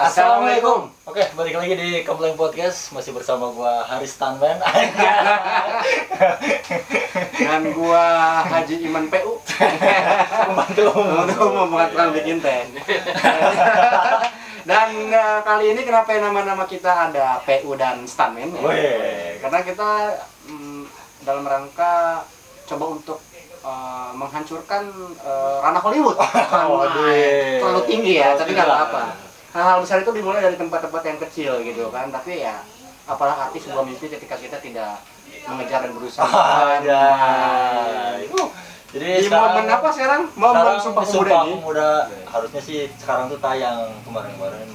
Assalamualaikum. Oke, balik lagi di Kempleng Podcast. Masih bersama gua Haris Tanman. Dan gua Haji Iman PU. Membantu membantu bikin teh. Dan kali ini kenapa nama-nama kita ada PU dan Stuntman? Karena kita dalam rangka coba untuk menghancurkan ranah Hollywood. Terlalu tinggi ya, tapi nggak apa-apa. Hal-hal besar itu dimulai dari tempat-tempat yang kecil gitu kan, tapi ya apalah arti sebuah mimpi ketika kita tidak mengejar dan berusaha. Jadi di momen apa sekarang? Momen Sumpah Pemuda ini. Pemuda harusnya sih sekarang tuh tayang kemarin-kemarin.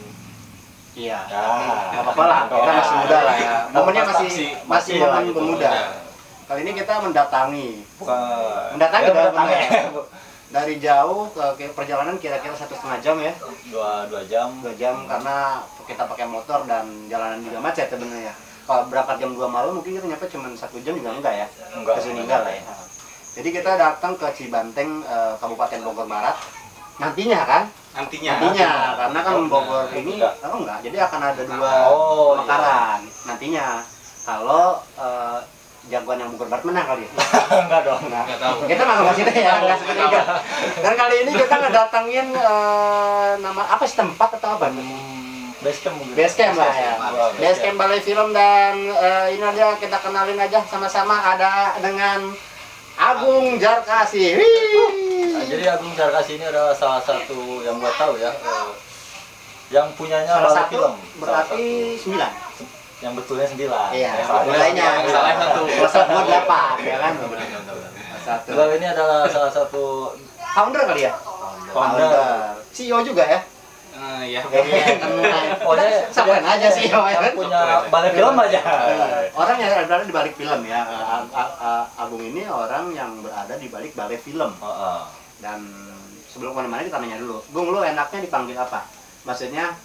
Iya. Nggak apa-apa lah, kita masih muda lah ya. Momennya masih momen pemuda. Kali ini kita mendatangi dari jauh ke perjalanan kira-kira 1,5 jam ya. 2 jam karena kita pakai motor dan jalanan juga macet sebenarnya. Kalau berangkat jam 2 malam mungkin kita nyampe cuma 1 jam juga enggak ya. Kesini enggak lah ya. Jadi kita datang ke Cibanteng, Kabupaten Bogor Barat. Nantinya karena kan Bogor ini enggak. Jadi akan ada 2 pemekaran nantinya. Kalau jagoan yang Bogor Barat menang kali ya? Enggak dong. Enggak tahu. Kita nggak ngebahas itu ya, nggak seperti itu. Dan kali ini kita ngedatangin nama apa sih, tempat atau apa? Basecamp lah ya. Basecamp Balai Film. Dan ini aja kita kenalin aja sama-sama, ada dengan Agung Jarkasi. Nah, jadi Agung Jarkasi ini adalah salah satu yang gua tahu ya, yang punyanya Balai Film. Berarti 9. Yang betulnya 9. Iya, lainnya salah 1. Salah 8 ya kan. Beliau ini adalah salah satu founder kali ya? Founder. CEO juga ya? Iya. Pokoknya sampein aja CEO ya kan. Punya balik film aja. Orang yang berada di balik film ya. Agung ini orang yang berada di balik balai film. Dan sebelum kemana-mana kita nanya dulu, Gung, lu enaknya dipanggil apa? Maksudnya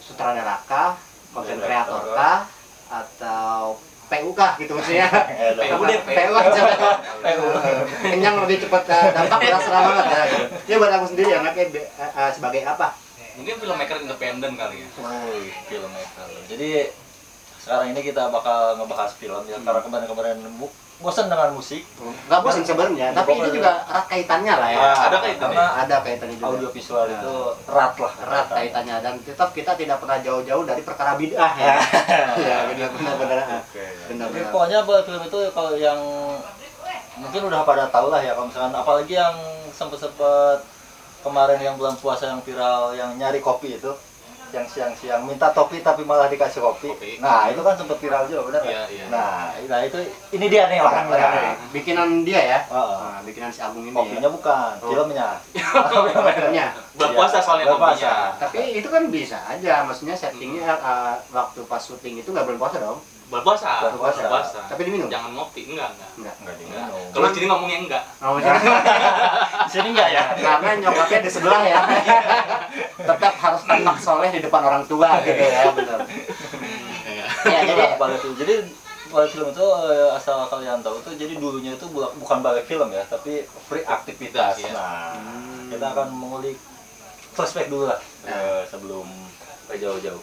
sutradara kah, konten kreator kah, atau PU kah gitu maksudnya? PU aja. Kenyang lebih cepat, dampak berasa banget ya. Dia buat aku sendiri anaknya sebagai apa? Mungkin filmmaker independen kali ya. Filmmaker. Jadi sekarang ini kita bakal ngebahas film ya, karena kemarin-kemarin bosan dengan musik. Nggak bosan sebenarnya, tapi itu juga erat kaitannya lah ya. Ada kaitannya. Ada kaitannya juga. Audio visual itu erat kaitannya, dan tetap kita tidak pernah jauh-jauh dari perkara bid'ah ya. Iya, benar-benar. Jadi pokoknya buat film itu kalau yang mungkin udah pada tahu lah ya, kalau misalkan apalagi yang sempet kemarin yang bulan puasa yang viral, yang nyari kopi itu, yang siang-siang minta topi tapi malah dikasih kopi. Nah, itu kan sempat viral juga, benar kan? Iya. Nah, itu ini dia nih orangnya. Bikinan dia ya? Bikinan si Agung ini. Kopinya bukan, filmnya. Filmnya. Bulan puasa soalnya kopinya. Tapi itu kan bisa aja, maksudnya settingnya waktu pas syuting itu nggak bulan puasa dong? Bulan puasa. Tapi diminum? Jangan ngopi, enggak diminum. Kalau sini ngomongnya enggak. Di sini enggak ya? Karena nyokapnya di sebelah ya. Tetap harus tampak soleh di depan orang tua gitu ya, benar. Jadi balai film itu asal kalian tahu itu, jadi dulunya itu bukan balai film ya, tapi free aktivitas. Nah, kita akan mengulik flashback dulu lah sebelum jauh-jauh.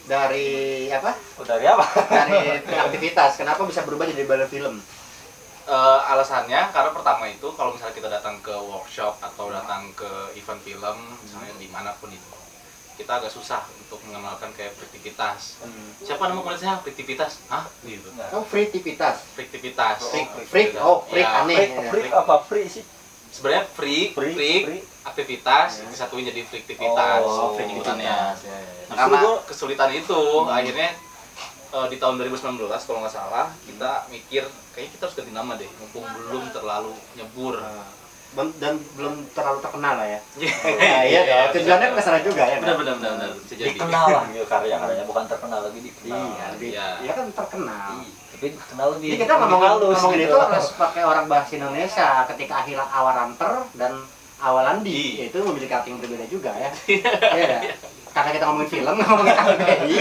Dari apa? Dari apa? Dari aktivitas. Kenapa bisa berubah jadi balai film? Alasannya karena pertama itu kalau misalnya kita datang ke workshop atau datang ke event film, misalnya dimanapun itu, kita agak susah untuk mengenalkan kayak friktivitas. Siapa nama kuliahnya friktivitas? Hah? Gitu. Oh, friktivitas. Friktivitas. Freak aneh. Freak apa? Free sih? Sebenarnya freak, aktivitas, disatuin jadi friktivitas. Friktivitas. Karena kesulitan itu, akhirnya di tahun 2019 kalau nggak salah, kita mikir kayaknya kita harus ganti nama deh, mumpung belum terlalu nyebur. Dan belum terlalu terkenal lah ya. Iya dong. Tujuannya ke sana juga ya. Benar. Dikenal lah gitu karya-karyanya, bukan terkenal, lebih dikenal. Iya kan terkenal. Tapi kenal lebih. Jadi kita ngomongin itu harus pakai orang bahasa Indonesia. Ketika akhirnya Awaranter dan Awalandi itu memiliki arti yang berbeda juga ya. Iya. Karena kita ngomongin film, ngomongin KBBI,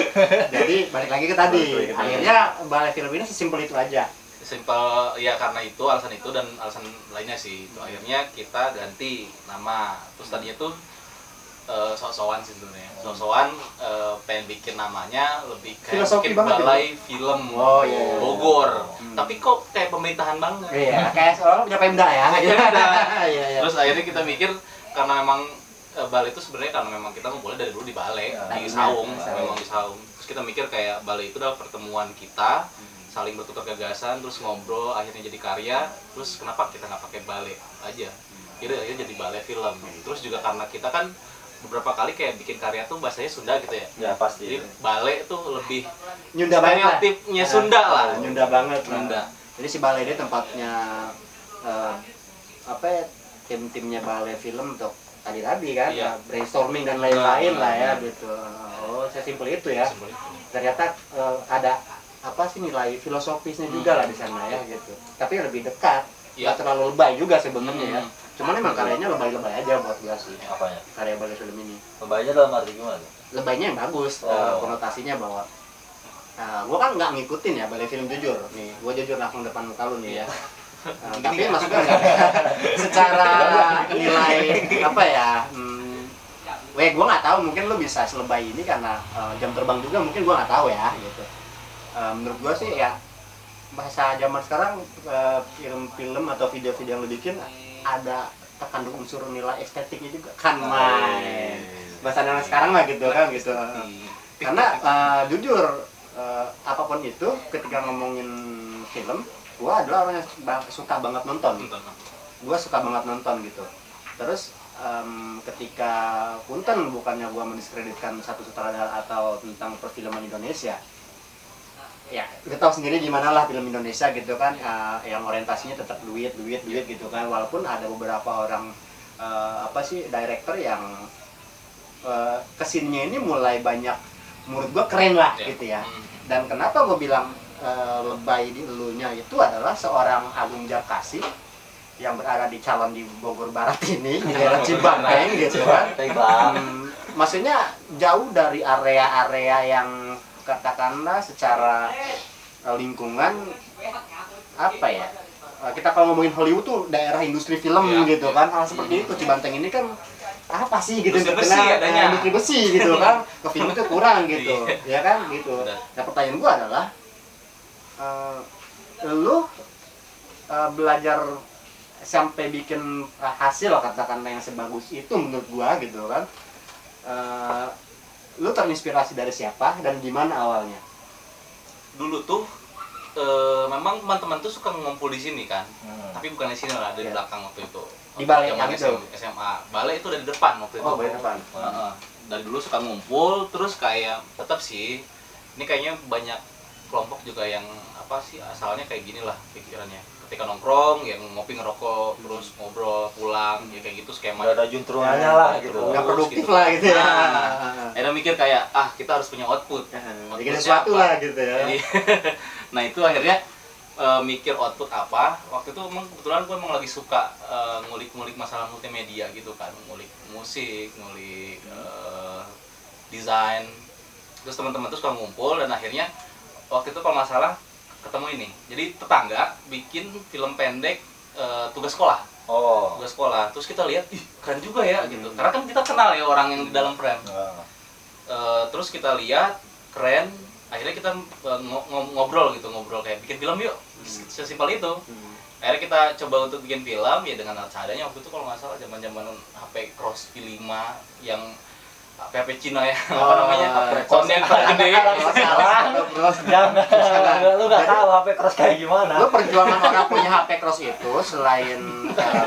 jadi balik lagi ke tadi. Akhirnya balai film ini sesimpel itu aja. Simpel ya, karena itu alasan itu dan alasan lainnya sih. Itu akhirnya kita ganti nama. Terus tadinya tuh sok-sokan sih sebenarnya. Sok-sokan pengen bikin namanya lebih kayak Filosofi bikin banget balai film iya. Bogor. Tapi kok kayak pemerintahan banget. Iya, kayak seorang punya Pemda ya. Pemda. Iya. Terus akhirnya kita mikir karena memang balai itu sebenarnya karena memang kita ngumpulnya dari dulu di balai, di Saung, memang di Saung. Terus kita mikir kayak balai itu adalah pertemuan kita, saling bertukar gagasan, terus ngobrol, akhirnya jadi karya. Terus kenapa kita nggak pakai balai aja? Jadi akhirnya jadi balai film. Terus juga karena kita kan beberapa kali kayak bikin karya tuh bahasanya Sunda gitu ya. Ya pasti. Jadi balai tuh lebih Nyunda banget lah. stereotipnya Sunda lah. Nyunda banget lah. Nyunda. Jadi si balai ini tempatnya apa ya, tim-timnya balai film untuk tadi kan, Iya. brainstorming dan lain-lain lah ya gitu. Oh, sesimpel itu ya. Seperti itu. Ternyata ada apa sih nilai filosofisnya juga lah di sana ya gitu. Tapi lebih dekat, Iya. nggak terlalu lebay juga sebenarnya ya. Hmm. Cuman emang karyanya lebay-lebay aja buat gua sih. Apanya? Karya balai film ini. Pembayanya dalam arti gimana? Lebaynya yang bagus, konotasinya bahwa gua kan nggak ngikutin ya balai film jujur nih, gua jujur langsung depan muka lu nih ya. Tapi maksudnya secara nilai apa ya, gua nggak tahu, mungkin lu bisa selebay ini karena jam terbang juga, mungkin gua nggak tahu ya gitu. Menurut gua sih ya bahasa zaman sekarang, film-film atau video-video yang lu bikin ada terkandung unsur nilai estetiknya juga kan, main bahasa anak sekarang lah gitu kan gitu. Karena jujur apapun itu ketika ngomongin film, gua adalah orang yang suka banget nonton. Gua suka banget nonton gitu. Terus ketika punten, bukannya gua mendiskreditkan satu sutradara atau tentang perfilman Indonesia, ya kita tahu sendiri gimana lah film Indonesia gitu kan, yang orientasinya tetap duit gitu kan, walaupun ada beberapa orang director yang kesininya ini mulai banyak, menurut gua keren lah gitu ya. Dan kenapa gua bilang lebay di elunya itu adalah seorang Agung Jakasi yang berada di calon di Bogor Barat ini, di daerah Cibanteng gitu kan. Maksudnya jauh dari area-area yang katakanlah secara lingkungan apa ya, kita kalau ngomongin Hollywood tuh daerah industri film gitu kan, hal seperti itu. Cibanteng ini kan apa sih gitu, terkenal industri besi gitu kan, ke film itu kurang gitu ya kan gitu. Nah pertanyaan gua adalah lu belajar sampai bikin hasil katakanlah yang sebagus itu menurut gua gitu kan, lu terinspirasi dari siapa dan gimana awalnya? Dulu tuh memang teman-teman tuh suka ngumpul di sini kan, tapi bukan di sini lah, dari belakang waktu itu. Di balai zaman itu. SMA. Balai itu dari depan waktu itu. Oh, balai depan. Dari dulu suka ngumpul, terus kayak tetap sih, ini kayaknya banyak kelompok juga yang apa sih asalnya kayak gini lah pikirannya. Ketika nongkrong, ya ngopi ngerokok, terus ngobrol, pulang, ya kayak gitu skema. Gak ada juntrungannya lah gitu. Nggak produktif gitu lah gitu ya. Akhirnya mikir kayak, kita harus punya output. Bikin sesuatu lah gitu ya. Nah itu akhirnya mikir output apa. Waktu itu emang kebetulan gue emang lagi suka ngulik-ngulik masalah multimedia gitu kan. Ngulik musik, ngulik desain. Terus teman-teman tuh suka ngumpul dan akhirnya waktu itu kalau nggak salah ketemu ini. Jadi tetangga bikin film pendek tugas sekolah. Tugas sekolah. Terus kita lihat, ih keren juga ya gitu. Karena kan kita kenal ya orang yang di dalam frame. Terus kita lihat keren. Akhirnya kita ngobrol kayak bikin film yuk. Sesimpel itu. Akhirnya kita coba untuk bikin film ya dengan seadanya. Waktu itu kalau nggak salah zaman-zaman HP Cross V5 yang HP Cina ya, apa namanya? Soundnya gede. Jangan, lu nggak tahu HP Cross kayak gimana. Lu perjuangan orang punya HP Cross itu selain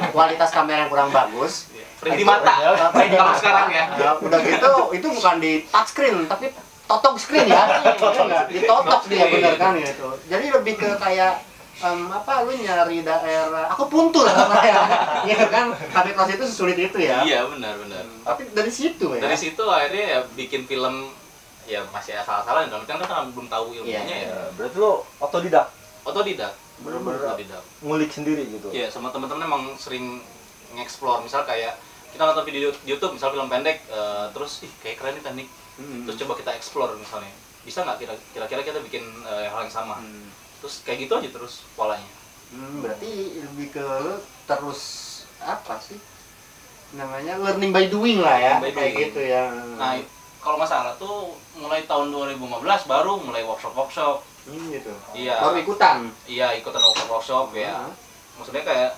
kualitas kamera yang kurang bagus, Perih di mata. Kalau sekarang ya. Udah gitu, itu bukan di touchscreen tapi totok screen ya. Ditotok dia bener kan gitu. Jadi lebih ke kayak lu nyari daerah, aku puntul namanya, gitu kan. HP Cross itu sesulit itu ya. Iya benar. Tapi dari situ ya. Dari situ akhirnya ya bikin film ya masih asal-asalan, kan belum tahu ilmunya ya. Berarti lo otodidak. Bener-bener otodidak. Ngulik sendiri gitu. Iya, sama teman-teman emang sering nge-explore, misal kayak kita nonton video di YouTube, misal film pendek, terus kayak keren nih teknik. Terus coba kita explore misalnya. Bisa nggak kira-kira kita bikin hal yang sama? Terus kayak gitu aja terus polanya. Berarti lebih ke terus apa sih? namanya learning by doing lah ya, By kayak doing. gitu ya. Nah, kalau masalah tuh mulai tahun 2015 baru mulai workshop. Gitu. Iya. Baru ikutan. Iya, ikutan workshop ya. Maksudnya kayak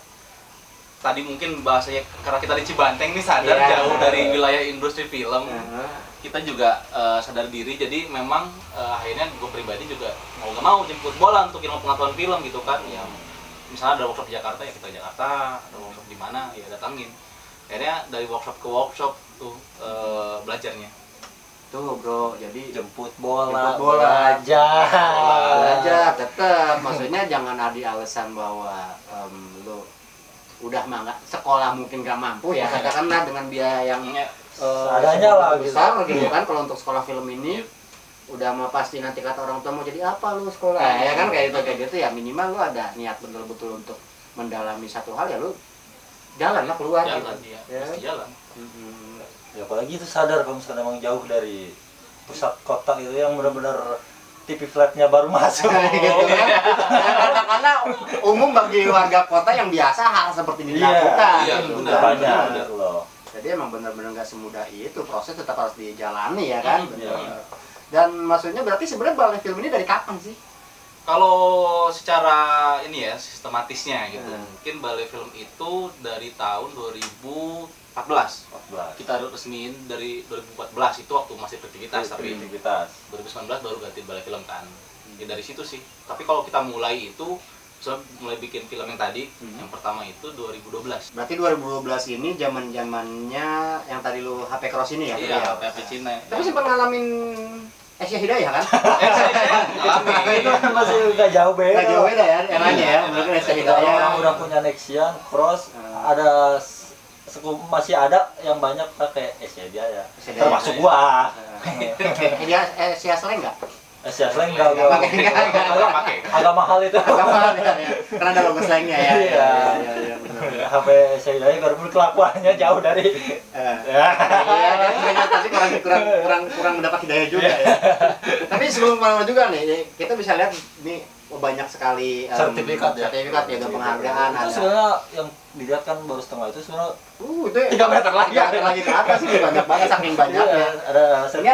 tadi mungkin bahasanya karena kita di Cibanteng nih sadar Iya. jauh dari wilayah industri film. Heeh. Kita juga sadar diri, jadi memang akhirnya gue pribadi juga mau gak mau jemput bola untuk ilmu pengetahuan film gitu kan. Ya misalnya ada workshop di Jakarta ya kita ke Jakarta, ada workshop di mana ya datangin. Akhirnya dari workshop ke workshop tuh belajarnya. Tuh bro, jadi Jemput bola, Jemput bola. belajar belajar. tetap, maksudnya jangan ada alasan bahwa lu udah mah nggak sekolah mungkin gak mampu ya, katakanlah dengan biaya yang Seadanya lah, besar gitu kan. Kalau untuk sekolah film ini udah mah pasti nanti kata orang tua mau jadi apa lu sekolah ya kan, kayak gitu ya. Minimal lu ada niat betul-betul untuk mendalami satu hal ya lu jalan lah keluar Jalan gitu. ya, mesti jalan. Ya apalagi itu sadar kalau misalnya emang jauh dari pusat kota itu yang benar-benar TV flatnya baru masuk. Gitu kan. Karena umum bagi warga kota yang biasa hal seperti ini dilakukan. Iya, gitu. benar. Banyak Benar. gitu loh. Jadi emang benar-benar nggak semudah itu, proses tetap harus dijalani ya kan. Iya. Dan maksudnya berarti sebenarnya balai film ini dari kapan sih? Kalau secara ini ya sistematisnya gitu, Hmm. mungkin balai film itu dari tahun 2014. 14. Kita resmiin dari 2014 itu waktu masih beraktivitas, tapi Aktivitas. 2019 baru ganti balai film kan. Ya dari situ sih. Tapi kalau kita mulai itu, misalnya mulai bikin film yang tadi, yang pertama itu 2012. Berarti 2012 ini zaman-zamannya yang tadi lu HP Cross ini ya? Iya, PHP Cina. Tapi sempat ngalamin Asia Hidayah kan? Itu kan masih nggak jauh beda. Nggak jauh beda ya, eranya ya. Mungkin Asia Orang Hidayah. udah punya Nexian, Cross, ada masih ada yang banyak pakai Asia ya. Asia Hidayah. Termasuk gua. Dia Asia Slang nggak? Asia Slang enggak gua. Nggak pakai. Agak mahal itu. Agak mahal ya, ya. Karena ada logo slangnya ya. Iya. Iya, benar. HP Asia baru kelakuannya jauh dari Iya, kan tapi kurang mendapat hidayah juga ya. Tapi sebelum kemana juga nih, kita bisa lihat nih banyak sekali sertifikat ya. sertifikat ya, dan penghargaan Itu ada. sebenarnya yang dilihat kan baru setengah itu sebenarnya Itu 3 meter lagi. 3 meter lagi ke atas sih, banyak banget, saking banyaknya. Iya, ada Ini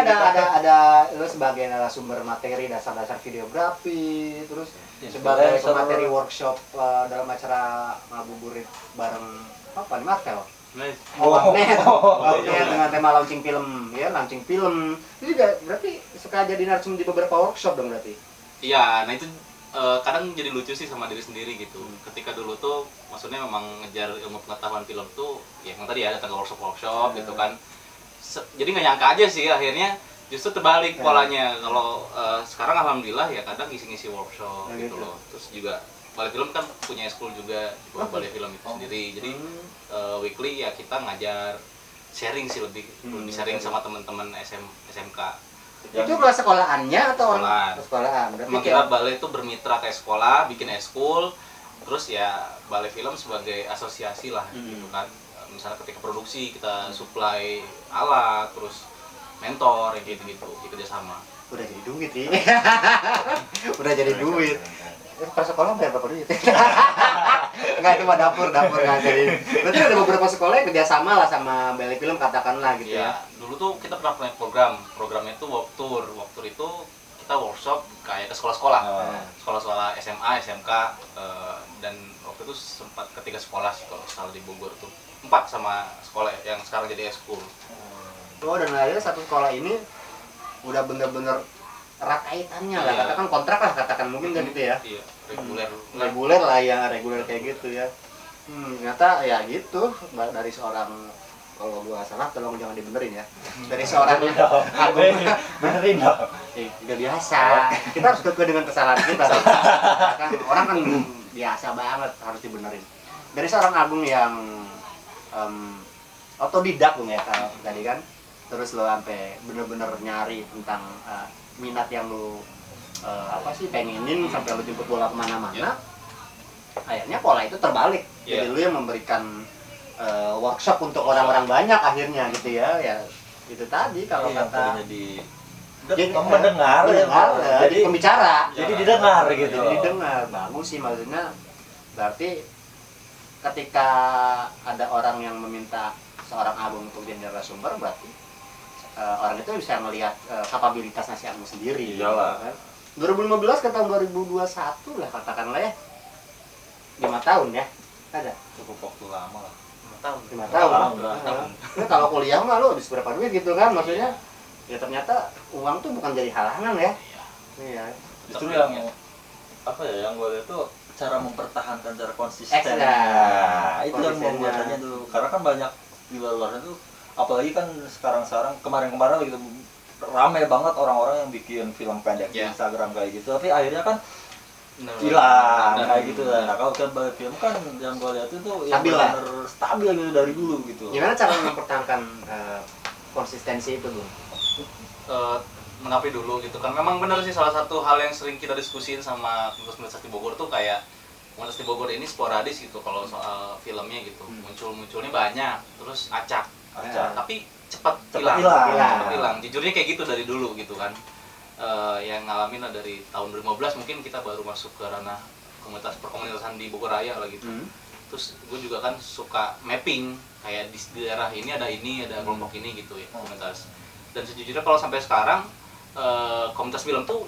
ada lu sebagai narasumber materi dasar-dasar videografi, terus sebagai Influencer. pemateri workshop dalam acara ngabuburit bareng apa nih, Marvel. Magnet dengan tema launching film ya, launching film. Itu juga berarti suka jadi narasumber di beberapa workshop dong berarti. Iya, nah itu kadang jadi lucu sih sama diri sendiri gitu. Ketika dulu tuh, maksudnya memang ngejar ilmu pengetahuan film tuh, ya emang tadi ya datang ke workshop gitu kan. Jadi nggak nyangka aja sih akhirnya justru terbalik polanya. Kalau sekarang alhamdulillah ya kadang ngisi-ngisi workshop gitu loh. Terus juga balai film kan punya school juga di bawah balai film itu sendiri. Jadi weekly ya kita ngajar sharing sih lebih sharing sama teman-teman SMK. Itu kelas sekolahannya atau Sekolahan. sekolahan? Berarti Emang kita balai itu bermitra kayak sekolah, bikin eskul, terus ya balai film sebagai asosiasi lah gitu kan. Misalnya ketika produksi kita supply alat, terus mentor kayak gitu-gitu, kerjasama. udah jadi duit sih. Udah jadi duit. Pas sekolah bayar berapa duit? Enggak, itu mah dapur nggak jadi. Berarti ada beberapa sekolah yang kerjasama lah sama balai film katakanlah gitu ya. Ya, dulu tuh kita pernah punya programnya itu walk tour itu kita workshop kayak ke sekolah-sekolah, sekolah-sekolah SMA, SMK, dan waktu itu sempat ketiga sekolah sih kalau salah di Bogor tuh 4 sama sekolah yang sekarang jadi eskul. Oh, dan akhirnya satu sekolah ini udah bener-bener erat kaitannya lah, Iya. katakan kontrak lah, katakan mungkin kan gitu ya. Iya, reguler. Reguler lah ya, reguler kayak gitu ya. Ternyata ya gitu, dari seorang, kalau gua salah tolong jangan dibenerin ya. Dari seorang agung, benerin dong. udah biasa. Kita harus kekeh dengan kesalahan kita. Kan orang kan biasa banget harus dibenerin. Dari seorang agung yang otodidak dong ya kalau tadi kan. Terus lo sampai bener-bener nyari tentang minat yang lo apa sih pengenin sampai lo jemput bola kemana-mana. Akhirnya pola itu terbalik. Jadi lo yang memberikan workshop untuk orang-orang banyak akhirnya gitu ya. Ya itu tadi kalau kata jadi mendengar, jadi pembicara. Jadi didengar gitu. Jadi didengar, bagus sih maksudnya. Berarti ketika ada orang yang meminta seorang Agung untuk jadi narasumber, berarti orang itu bisa melihat kapabilitasnya si Agung sendiri. Iyalah. Kan? 2015 ke tahun 2021 lah katakanlah ya, 5 tahun ya, ada. Cukup waktu lama lah. 5 tahun. 5 tahun. Tahun. Nah, kalau kuliah mah lo habis berapa duit gitu kan, maksudnya ya ternyata uang tuh bukan jadi halangan ya. Iya. Justru yang apa ya, yang gue lihat tuh cara mempertahankan cara konsisten. Nah, itu yang mau gue tanya tuh, karena kan banyak di luar itu, apalagi kan sekarang kemarin gitu rame banget orang-orang yang bikin film pendek di Instagram kayak gitu, tapi akhirnya kan hilang kayak gitu lah. Nah, kalau kan film kan yang gue lihat itu yang benar stabil gitu dari dulu gitu. Gimana cara mempertahankan konsistensi itu, Bung? Mengapi dulu gitu kan, memang benar sih salah satu hal yang sering kita diskusin sama komunitas di Bogor tuh, kayak komunitas di Bogor ini sporadis gitu kalau soal filmnya gitu, munculnya banyak terus acak. Tapi cepat hilang. Jujurnya kayak gitu dari dulu gitu kan. Yang ngalamin lah dari tahun 2015 mungkin kita baru masuk ke ranah perkomunitasan di Bogor Raya lah gitu. Terus gue juga kan suka mapping kayak di daerah ini ada kelompok ini gitu ya, komunitas. Dan sejujurnya kalau sampai sekarang komunitas film tuh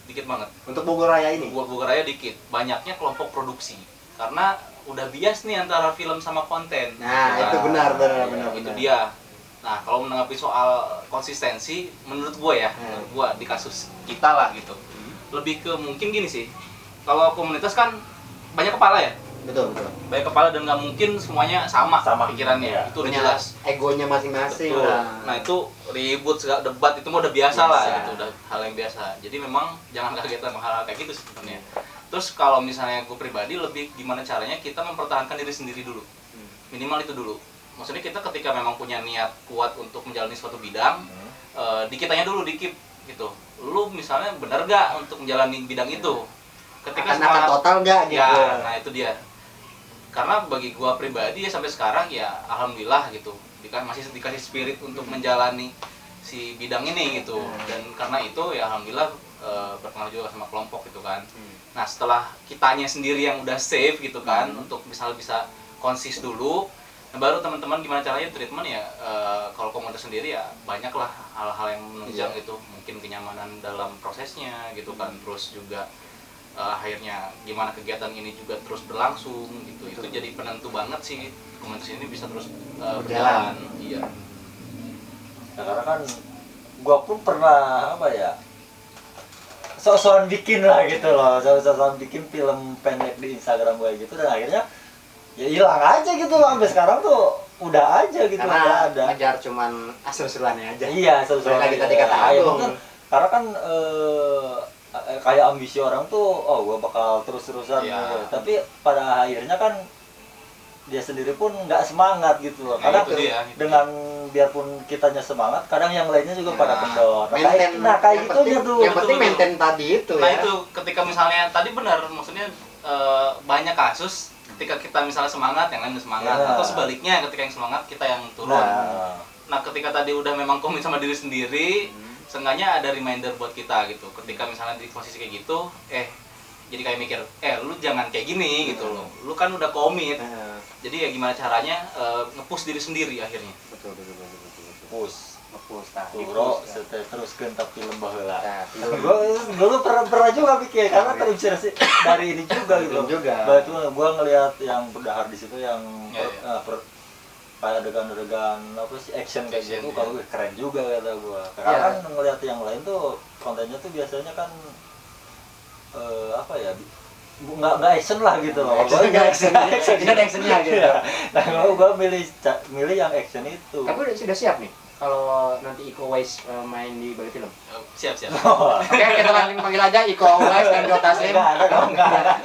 dikit banget. Untuk Bogor Raya ini? Bogor Raya dikit. Banyaknya kelompok produksi. Karena udah bias nih antara film sama konten. Nah, itu benar. Itu dia. Nah, kalau menanggapi soal konsistensi, menurut gue di kasus kita lah gitu. Lebih ke mungkin gini sih. Kalau komunitas kan banyak kepala ya. Betul. Banyak kepala dan nggak mungkin semuanya sama pikirannya. Ya. Itu udah jelas. Egonya masing-masing lah. Nah, itu ribut, segala debat itu mah udah biasa lah gitu, udah hal yang biasa. Jadi memang jangan kaget sama hal kayak gitu sebenarnya. Terus kalau misalnya gue pribadi lebih gimana caranya kita mempertahankan diri sendiri dulu. Minimal itu dulu. Maksudnya kita ketika memang punya niat kuat untuk menjalani suatu bidang, dikitanya dulu dikit gitu. Lu misalnya benar gak untuk menjalani bidang itu? Ketika akan total gak gitu? Ya, nah itu dia. Karena bagi gua pribadi ya sampai sekarang ya alhamdulillah gitu, masih dikasih spirit untuk menjalani si bidang ini gitu. Dan karena itu ya alhamdulillah berpengaruh juga sama kelompok gitu kan. Nah, setelah kitanya sendiri yang udah safe gitu kan, untuk misalnya bisa konsis dulu, nah baru teman-teman gimana caranya treatment ya. Kalau komunitas sendiri ya banyaklah hal-hal yang menunjang gitu, mungkin kenyamanan dalam prosesnya gitu kan, terus juga akhirnya gimana kegiatan ini juga terus berlangsung gitu. Itu jadi penentu banget sih komunitas ini bisa terus berjalan. Iya. Nah, karena kan gua pun pernah sok-sokan bikin lah gitu loh, sok-sokan bikin film pendek di Instagram gue gitu, dan akhirnya ya hilang aja gitu loh. Sampai sekarang tuh udah aja gitu, karena ada ngejar cuman asal-usulannya aja. Iya, asal-usulan kita dikata Agung. Karena kan kayak ambisi orang tuh, gue bakal terus-terusan gitu. Tapi pada akhirnya kan dia sendiri pun nggak semangat gitu loh. Karena dengan biarpun kitanya semangat, kadang yang lainnya juga pada kendor. Kayak gitu gitu. Yang penting maintain tadi itu. Nah itu ketika misalnya tadi benar, maksudnya banyak kasus ketika kita misalnya semangat, yang lain semangat, atau sebaliknya ketika yang semangat kita yang turun. Nah ketika tadi udah memang komit sama diri sendiri, seenggaknya ada reminder buat kita gitu. Ketika misalnya di posisi kayak gitu, jadi kayak mikir, lu jangan kayak gini gitu loh. Lu kan udah komit. Jadi ya gimana caranya nge-push diri sendiri akhirnya. Betul. Push Bro, terus gentak film baheula. Gua dulu pernah juga pikir, karena terinspirasi dari ini juga gitu. Berarti gua ngelihat yang berdahar di situ yang kayak adegan-adegan action kayak gitu, kalau keren juga kata gua. Karena kan ngelihat yang lain tuh kontennya tuh biasanya kan nggak action lah gitu loh. Nggak actionnya gitu. Nah, gua milih yang action itu. Tapi sudah siap nih kalau nanti Iko Uwais main di Bali Film? Siap. Oke, kita panggil aja Iko Uwais dan Joe Taslim. Enggak.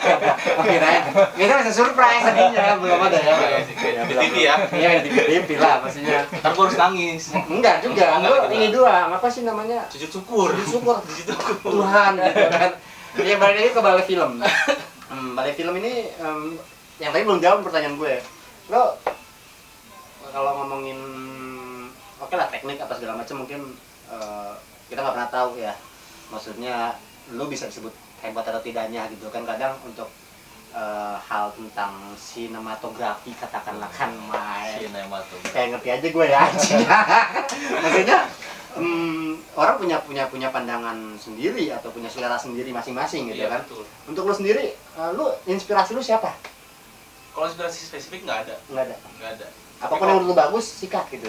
Kirain. Kita masih surprise tadinya, belum ada ya. Di TV ya? Iya, di TV lah pastinya. Ntar gue harus nangis. Enggak juga. Ini dua, apa sih namanya? Sujud syukur. Tuhan gitu kan. Iya, balik lagi ke Bali Film. Bali Film ini yang tadi belum jawab pertanyaan gue. Lo kalau ngomongin oke lah teknik apa segala macam mungkin kita nggak pernah tahu ya, maksudnya lu bisa disebut hebat atau tidaknya gitu kan. Kadang untuk hal tentang sinematografi katakanlah kan main Sinematografi. kayak ngerti aja gue ya maksudnya orang punya pandangan sendiri atau punya selera sendiri masing-masing gitu kan. Betul. Untuk lu sendiri, lu inspirasi lu siapa? Kalau inspirasi spesifik nggak ada. Nggak ada. Apapun yang menurut lu bagus, sikat gitu.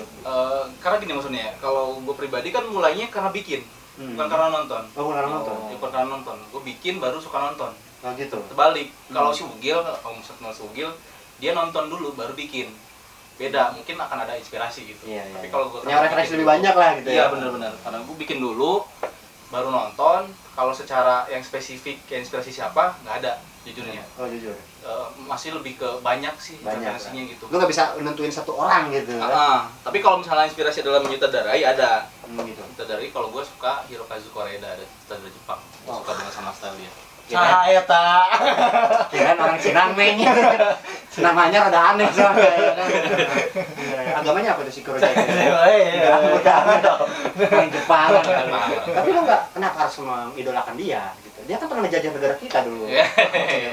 Karena gini maksudnya, kalau gue pribadi kan mulainya karena bikin, bukan karena nonton. Oh, bukan karena nonton. Bukan karena nonton. Gue bikin baru suka nonton. Oh gitu. Terbalik. Kalau si Ugil, kalau misalnya si Ugil, dia nonton dulu baru bikin. Beda, mungkin akan ada inspirasi gitu. Iya. Tapi kalau gue yang referensi lebih banyak lah gitu iya, ya. benar-benar. Karena gue bikin dulu, baru nonton. Kalau secara yang spesifik kayak inspirasi siapa, nggak ada jujurnya. Oh jujur. Masih lebih ke banyak sih referensinya gitu. Lu nggak bisa nentuin satu orang gitu kan? Tapi kalau misalnya inspirasi dalam menyutradarai ada. Gitu. Menyutradarai kalau gue suka Hirokazu Koreeda, ada sutradara Jepang. Suka banget sama style dia. Cahaya tak. Ya kan orang Cina meng. Namanya rada aneh soalnya. Agamanya apa tuh si Kuroda? Orang Jepang. Tapi lu nggak kenapa harus mengidolakan dia gitu? Dia kan pernah ngejajah negara kita dulu.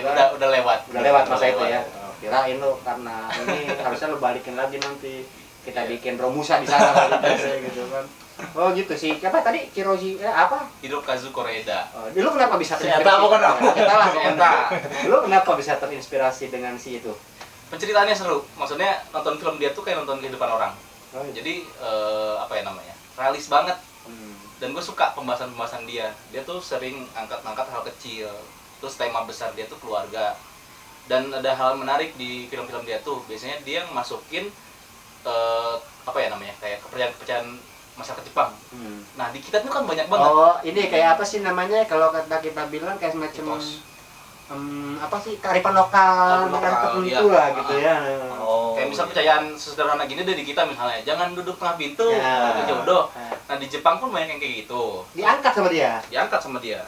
Udah lewat. Udah lewat masa itu ya. Kirain lu karena ini harusnya lu balikin lagi nanti. Kita bikin Romusa di sana gitu kan. Oh gitu sih. Siapa tadi? Kiroshi apa? Hirokazu Koreeda. Oh, lu kenapa bisa Ternyata bukan aku. Ternyata. Lu kenapa bisa terinspirasi dengan si itu? Penceritaannya seru. Maksudnya nonton film dia tuh kayak nonton kehidupan orang. Oh, iya. Jadi apa ya namanya? Realis banget. Dan gue suka pembahasan-pembahasan dia. Dia tuh sering angkat-angkat hal kecil. Terus tema besar dia tuh keluarga. Dan ada hal menarik di film-film dia tuh. Biasanya dia masukin apa ya namanya? Kayak kepercayaan masyarakat Jepang. Nah, di kita tuh kan banyak banget. Oh, ini kayak apa sih namanya kalau kita bilang kayak semacam apa sih kearifan lokal tertentu lah gitu ya. Kayak misal kepercayaan sederhana gini dari kita misalnya, jangan duduk tengah pintu, jodoh. Nah, di Jepang pun banyak yang kayak gitu. Diangkat sama dia.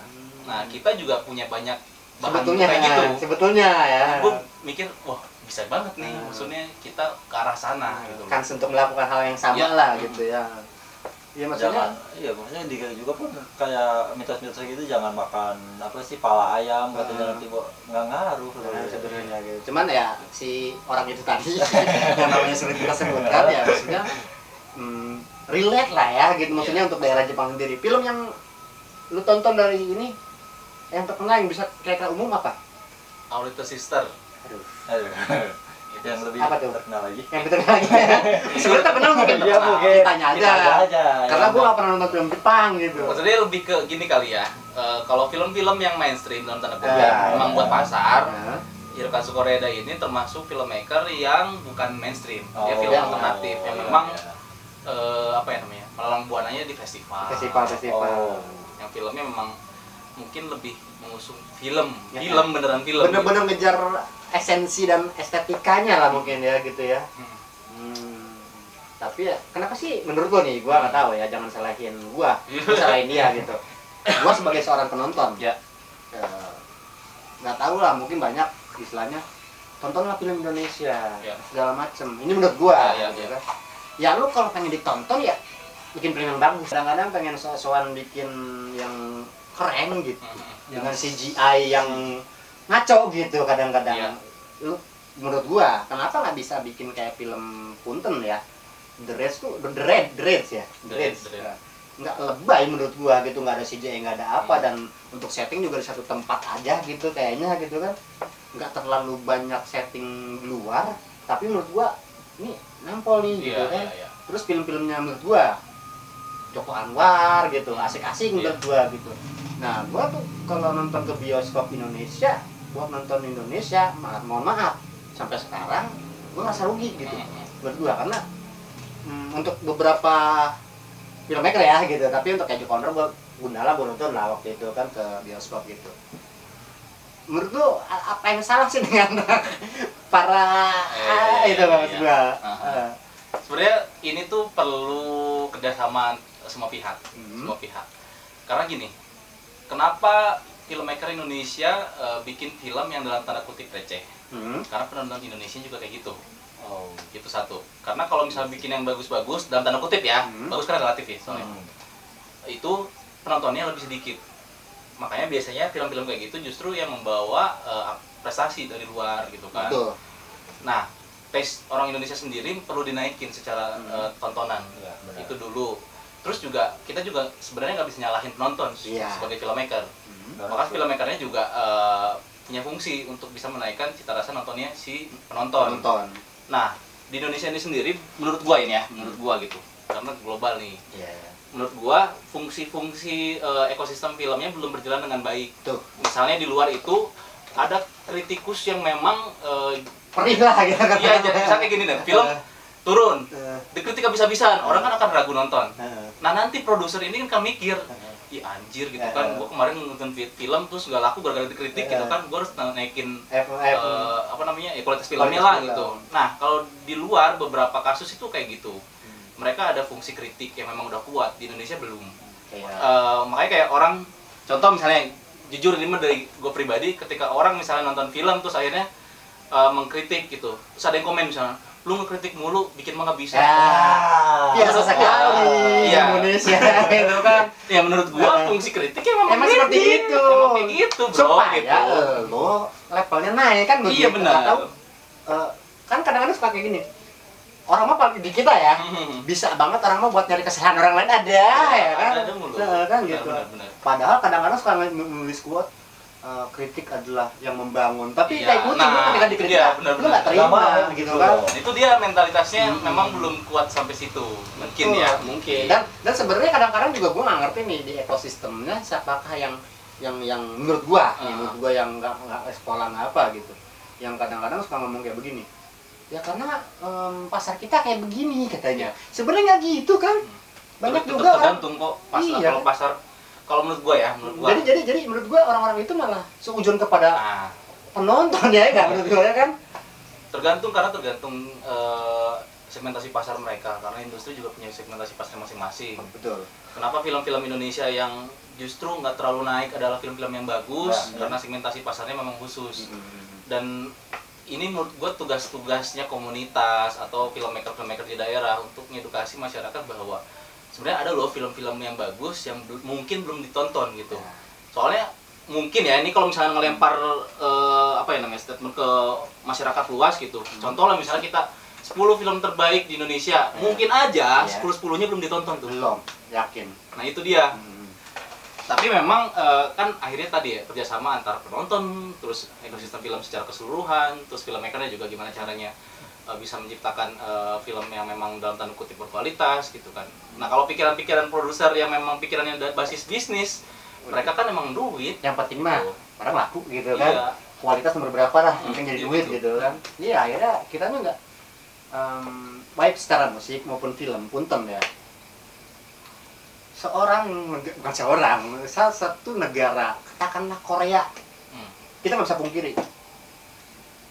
Nah, kita juga punya banyak bahan sebetulnya kayak gitu. Sebetulnya ya. Gue mikir, wah bisa banget nih, maksudnya kita ke arah sana gitu. Kan untuk melakukan hal yang sama lah gitu ya. Iya maksudnya. Maksudnya di juga pun kayak mitos-mitos gitu jangan makan apa sih pala ayam katanya nanti nggak ngaruh sebenarnya gitu. Cuman ya si orang itu tadi yang namanya sering kita sebutkan ya maksudnya relate lah ya gitu maksudnya untuk daerah Jepang sendiri. Film yang lu tonton dari ini yang terkenal yang bisa kayak umum apa? Our Little Sister. Aduh. Yang lebih apa tuh? terkenal lagi. Yang terkenal lagi. Sebenarnya terkenal mungkin. Iya mungkin. Tanya aja. Karena gua nggak pernah nonton film Jepang gitu. Maksudnya lebih ke gini kali ya. Kalau film-film yang mainstream dalam tanda kutip memang buat pasar. Hirokazu Koreeda ini termasuk filmmaker yang bukan mainstream. Dia film alternatif yang memang apa ya namanya? Melalang buananya di festival. Yang filmnya memang mungkin lebih mengusung film beneran film. Bener-bener ngejar esensi dan estetikanya lah mungkin ya gitu ya. Tapi ya kenapa sih menurut gua nih, gua nggak tahu ya, jangan salahin gua, salahin dia gitu. Gua sebagai seorang penonton ya nggak tahu lah, mungkin banyak istilahnya tontonlah film Indonesia segala macem. Ini menurut gua gitu kan. Ya lu kalau pengen ditonton ya bikin film yang bagus. Kadang-kadang pengen soal bikin yang keren gitu dengan CGI yang ngaco gitu kadang-kadang. Lu menurut gua kenapa nggak bisa bikin kayak film punten ya, The Reds tuh The Reds ya, nggak lebay menurut gua gitu, nggak ada CGI, nggak ada apa, dan untuk setting juga di satu tempat aja gitu kayaknya gitu kan, nggak terlalu banyak setting luar, tapi menurut gua ini nampol nih gitu kan. Terus film-filmnya menurut gua Joko Anwar gitu, asik-asik menurut gua gitu. Nah, gua tuh kalau nonton ke bioskop Indonesia, buat nonton Indonesia, mohon maaf, sampai sekarang gua ngerasa rugi gitu menurut gua, karena untuk beberapa filmmaker ya gitu, tapi untuk kayak Joko Anwar Gundala gua nonton lah waktu itu kan ke bioskop gitu. Menurut lu apa yang salah sih dengan para itu maksud gua? Sebenarnya ini tuh perlu kerjasama semua pihak, Karena gini, kenapa filmmaker Indonesia bikin film yang dalam tanda kutip receh? Karena penonton Indonesia juga kayak gitu. Itu satu. Karena kalau misalnya bikin yang bagus-bagus dalam tanda kutip ya, bagus kan relatif ya soalnya. Itu penontonnya lebih sedikit. Makanya biasanya film-film kayak gitu justru yang membawa prestasi dari luar gitu kan. Betul. Nah, taste orang Indonesia sendiri perlu dinaikin secara tontonan. Ya, Itu dulu. Terus juga kita juga sebenarnya nggak bisa nyalahin penonton sebagai filmmaker. Maka filmmakernya juga punya fungsi untuk bisa menaikkan cita rasa nontonnya si penonton. Nah, di Indonesia ini sendiri menurut gua ini ya, menurut gua gitu. Karena global nih. Menurut gua fungsi-fungsi ekosistem filmnya belum berjalan dengan baik. Tuh. Misalnya di luar itu ada kritikus yang memang perih lah gitu kan. iya, jadi misalnya gini deh, film turun, dikritik habis-habisan, orang kan akan ragu nonton. Nah nanti produser ini kan mikir, ih anjir gitu kan, gua kemarin nonton film terus nggak laku gara-gara dikritik gitu kan, gua harus naikin apa namanya kualitas filmnya lah gitu. Nah kalau di luar beberapa kasus itu kayak gitu, mereka ada fungsi kritik yang memang udah kuat, di Indonesia belum. Makanya kayak orang, contoh misalnya, jujur ini mah dari gue pribadi, ketika orang misalnya nonton film terus akhirnya mengkritik gitu, terus ada yang komen misalnya, lu ngekritik mulu, bikin mah nggak bisa. Biasa sekali Indonesia gitu kan. Ya menurut gua fungsi kritiknya memang seperti itu. Emang kayak gitu, bro. Supaya gitu. lo levelnya naik kan begitu. Iya benar. Atau kan kadang-kadang suka kayak gini. Orang mah paling di kita ya, bisa banget orang mah buat nyari kesalahan orang lain ada ya kan. Ada mulu. Kan gitu. Benar. Padahal kadang-kadang suka nulis quote kritik adalah yang membangun, tapi Iya, kayak ikutin lu ketika dikritik, lu nggak terima gitu kan. Itu dia mentalitasnya memang belum kuat sampai situ, mungkin ya. Mungkin. Dan sebenarnya kadang-kadang juga gua nggak ngerti nih di ekosistemnya siapakah yang menurut gua yang nggak sekolah nggak apa gitu, yang kadang-kadang suka ngomong kayak begini. Ya karena pasar kita kayak begini katanya. Sebenarnya nggak gitu kan. Banyak juga tergantung kok kalau pasar. Kalau menurut gua ya, Jadi menurut gua orang-orang itu malah seujun kepada penonton ya kan, menurut gua ya kan. Tergantung segmentasi pasar mereka, karena industri juga punya segmentasi pasar masing-masing. Betul. Kenapa film-film Indonesia yang justru nggak terlalu naik adalah film-film yang bagus, karena segmentasi pasarnya memang khusus. Dan ini menurut gua tugas-tugasnya komunitas atau filmmaker di daerah untuk mengedukasi masyarakat bahwa sebenarnya ada loh film-film yang bagus yang mungkin belum ditonton gitu. Soalnya mungkin ya ini kalau misalnya ngelempar statement ke masyarakat luas gitu. Contoh lah misalnya kita 10 film terbaik di Indonesia, mungkin aja 10-10-nya belum ditonton tuh. Belum, yakin. Nah itu dia. Tapi memang kan akhirnya tadi ya kerjasama antar penonton, terus ekosistem film secara keseluruhan, terus filmmakernya juga gimana caranya bisa menciptakan film yang memang dalam tanda kutip berkualitas gitu kan. Nah kalau pikiran-pikiran produser yang memang pikirannya basis bisnis, mereka kan emang duit. Yang penting mah orang laku gitu kan. Kualitas nomor berapa lah, penting jadi duit gitu kan. Iya akhirnya kita tuh nggak baik secara musik maupun film punten ya. Salah satu negara, katakanlah Korea, kita nggak bisa pungkiri.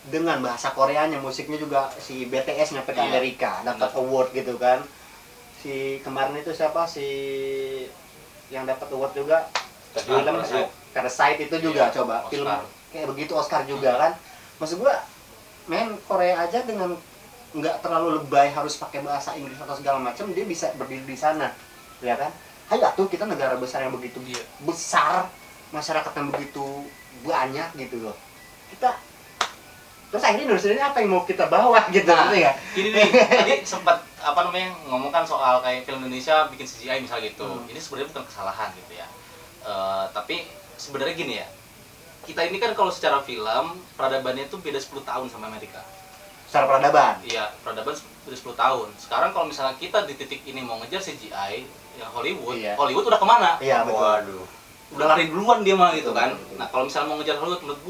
Dengan bahasa Koreanya, musiknya juga si BTS nyampe ke Amerika, dapat award gitu kan. Si kemarin itu siapa yang dapat award juga film Parasite itu juga coba Oscar. film kayak begitu Oscar juga kan. Maksud gua Korea aja dengan nggak terlalu lebay harus pakai bahasa Inggris atau segala macam dia bisa berdiri di sana, ya kan? Hayo tuh kita negara besar yang begitu besar, masyarakat yang begitu banyak gitu loh. Terus akhirnya Indonesia ini apa yang mau kita bawa gitu ya? Ini nih, tadi sempat ngomongkan soal kayak film Indonesia bikin CGI misalnya gitu. Ini sebenarnya bukan kesalahan gitu ya. Tapi sebenarnya gini ya. Kita ini kan kalau secara film peradabannya itu beda 10 tahun sama Amerika. Secara peradaban? Iya, peradaban beda 10 tahun. Sekarang kalau misalnya kita di titik ini mau ngejar CGI yang Hollywood, Hollywood udah kemana? Iya, betul. Waduh. Udah lari duluan dia mah gitu kan. Nah kalau misalnya mau ngejar Hollywood menurut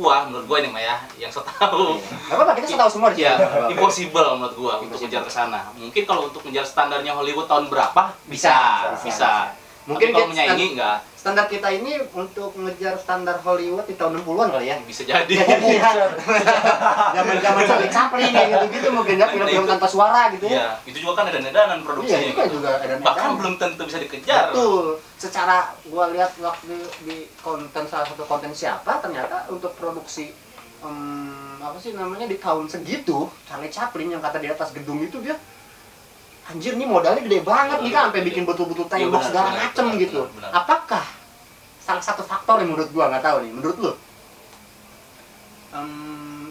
gua ini mah ya yang so tahu. Apa kita tahu semua di sini. Ya, impossible menurut gua untuk ngejar ke sana. Mungkin kalau untuk ngejar standarnya Hollywood tahun berapa bisa. Mungkin kalau menyaingi enggak. Standar kita ini untuk ngejar standar Hollywood di tahun 60-an kali ya. Bisa jadi. Zaman-zaman Charlie Chaplin gitu mungkin ya film-film tanpa suara gitu ya. Iya, itu juga kan edan-edanan produksinya. Iya, juga edan-edan. Bahkan belum tentu bisa dikejar. Betul. Secara gua lihat waktu di salah satu konten siapa ternyata untuk produksi di tahun segitu Charlie Chaplin yang kata di atas gedung itu dia anjir nih modalnya gede banget nih kan sampai bikin betul-betul tembok segala macem gitu. Apakah salah satu faktor yang menurut gua nggak tahu nih, menurut lu?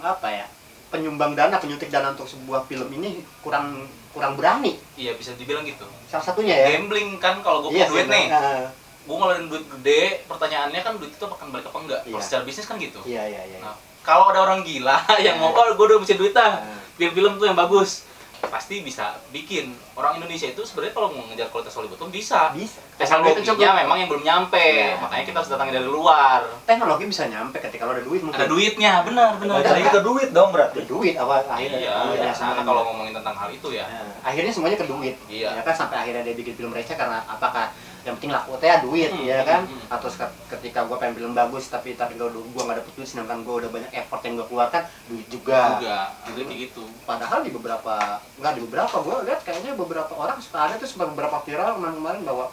apa ya, penyumbang dana, penyuntik dana untuk sebuah film ini kurang berani. Iya, bisa dibilang gitu. Salah satunya ya. Gambling kan, kalau gue punya Iya duit sih, nih, nah, gue ngeluarin duit gede, pertanyaannya kan duit itu akan balik apa enggak? Kalau Iya. secara bisnis kan gitu. iya. Nah, kalau ada orang gila yang mau, oh gue udah bisa duit dah, Nah. film-film tuh yang bagus, pasti bisa bikin. Orang Indonesia itu sebenarnya kalau mau ngejar kualitas Hollywood tuh bisa. Bisa. Teknologinya memang yang belum nyampe, Iya. makanya kita harus datangin dari luar. Teknologi bisa nyampe ketika lo ada duit mungkin. Ada duitnya, benar. Balik lagi ke duit dong berarti. Ada duit awal akhirnya. Iya, Duit ya, ya, sana semuanya. kalau ngomongin tentang hal itu ya. Nah, akhirnya semuanya ke duit. Iya. Ya kan sampai akhirnya dia bikin film receh karena apakah yang penting laku teh duit ya kan. Atau ketika gua pengen film bagus tapi gua nggak dapet duit, sedangkan gua udah banyak effort yang gua keluarkan, duit juga. Ada kayak gitu. Padahal nggak di beberapa gua lihat kayaknya beberapa orang suka ada tuh beberapa viral kemarin bahwa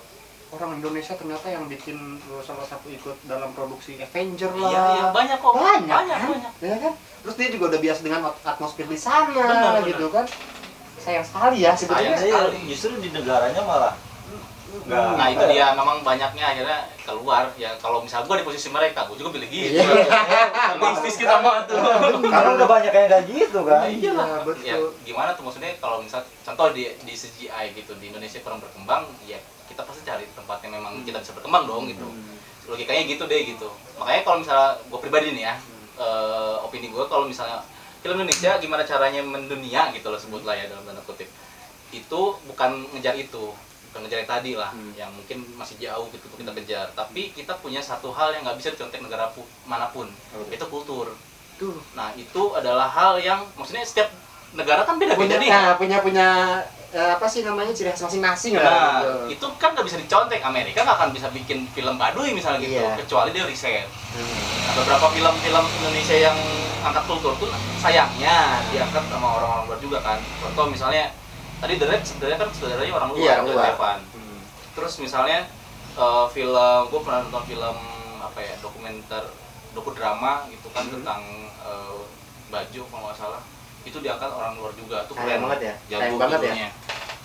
orang Indonesia ternyata yang bikin salah satu ikut dalam produksi Avenger lah. Iya, banyak kok. Banyak. Banyak. Ya kan? Terus dia juga udah biasa dengan atmosfer di sana Benar. gitu kan. Sayang sekali ya sebetulnya. Sayang. Iya, justru di negaranya malah nggak. Nah itu dia, memang banyaknya akhirnya keluar. Ya kalau misalnya gue di posisi mereka, gue juga pilih gitu. Iya. Bisnis kita mah tuh. Karena udah banyak yang kayak gitu kan. Iya, betul. Ya gimana tuh maksudnya, kalau misal contoh di CGI gitu di Indonesia kurang berkembang, ya kita pasti cari tempat yang memang kita bisa berkembang dong gitu. Logikanya gitu deh gitu. Makanya kalau misalnya gue pribadi nih ya, opini gue kalau misalnya film Indonesia gimana caranya mendunia gitu loh, sebutlah ya dalam tanda kutip, itu bukan ngejar itu, bukan ngejar yang tadi lah, yang mungkin masih jauh gitu untuk kita kejar, tapi kita punya satu hal yang nggak bisa dicontek negara manapun, itu kultur. Tuh. Nah itu adalah hal yang maksudnya setiap negara kan beda-beda nih. punya apa sih namanya, ciri khas masing-masing Nah, lah. Gitu. itu kan nggak bisa dicontek. Amerika nggak akan bisa bikin film Baduy misalnya gitu, Iya. kecuali dia riset. Nah, beberapa film-film Indonesia yang angkat kultur tuh sayangnya diangkat sama orang-orang luar juga kan. Contoh misalnya tadi The Red sebenarnya kan saudaranya orang luar, Iya, orang luar. Evan. Terus misalnya film, gue pernah nonton film apa ya, dokudrama gitu kan, tentang baju kalau nggak salah. Itu diangkat orang luar juga, tuh Sayang keren banget ya. jago Sayang banget ya. judulnya.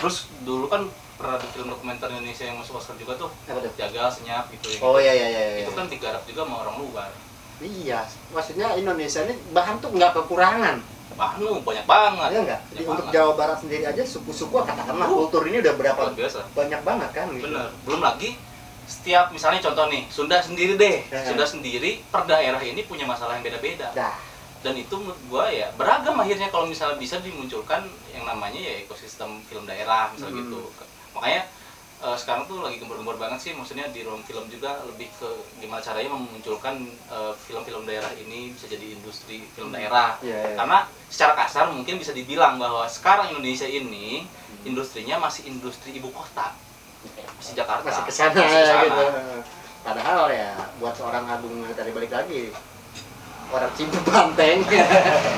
Terus dulu kan pernah ada film dokumenter Indonesia yang masuk Oscar juga tuh, Apa tuh? Jagal Senyap gitu ya. Oh iya. Itu kan digarap juga sama orang luar. Iya, maksudnya Indonesia ini bahan tuh nggak kekurangan. Banyak banget. Iya nggak? Banyak Untuk banget. Jawa Barat sendiri aja suku-suku katakanlah kultur ini udah berapa Luar biasa. banyak banget kan gitu. Bener. Belum lagi setiap misalnya contoh nih, Sunda sendiri deh. Ya. Sunda sendiri per daerah ini punya masalah yang beda-beda. Dah. Dan itu menurut gua ya beragam akhirnya kalau misalnya bisa dimunculkan yang namanya ya ekosistem film daerah misalnya gitu. Makanya sekarang tuh lagi gembor-gembor banget sih, maksudnya di ruang film juga lebih ke gimana caranya memunculkan film-film daerah ini bisa jadi industri film daerah. Iya. Karena secara kasar mungkin bisa dibilang bahwa sekarang Indonesia ini industrinya masih industri ibu kota, masih Jakarta, Masih kesana Masih ya kesana. gitu. Padahal ya buat seorang Agung yang tadi balik lagi, orang Cibubanteng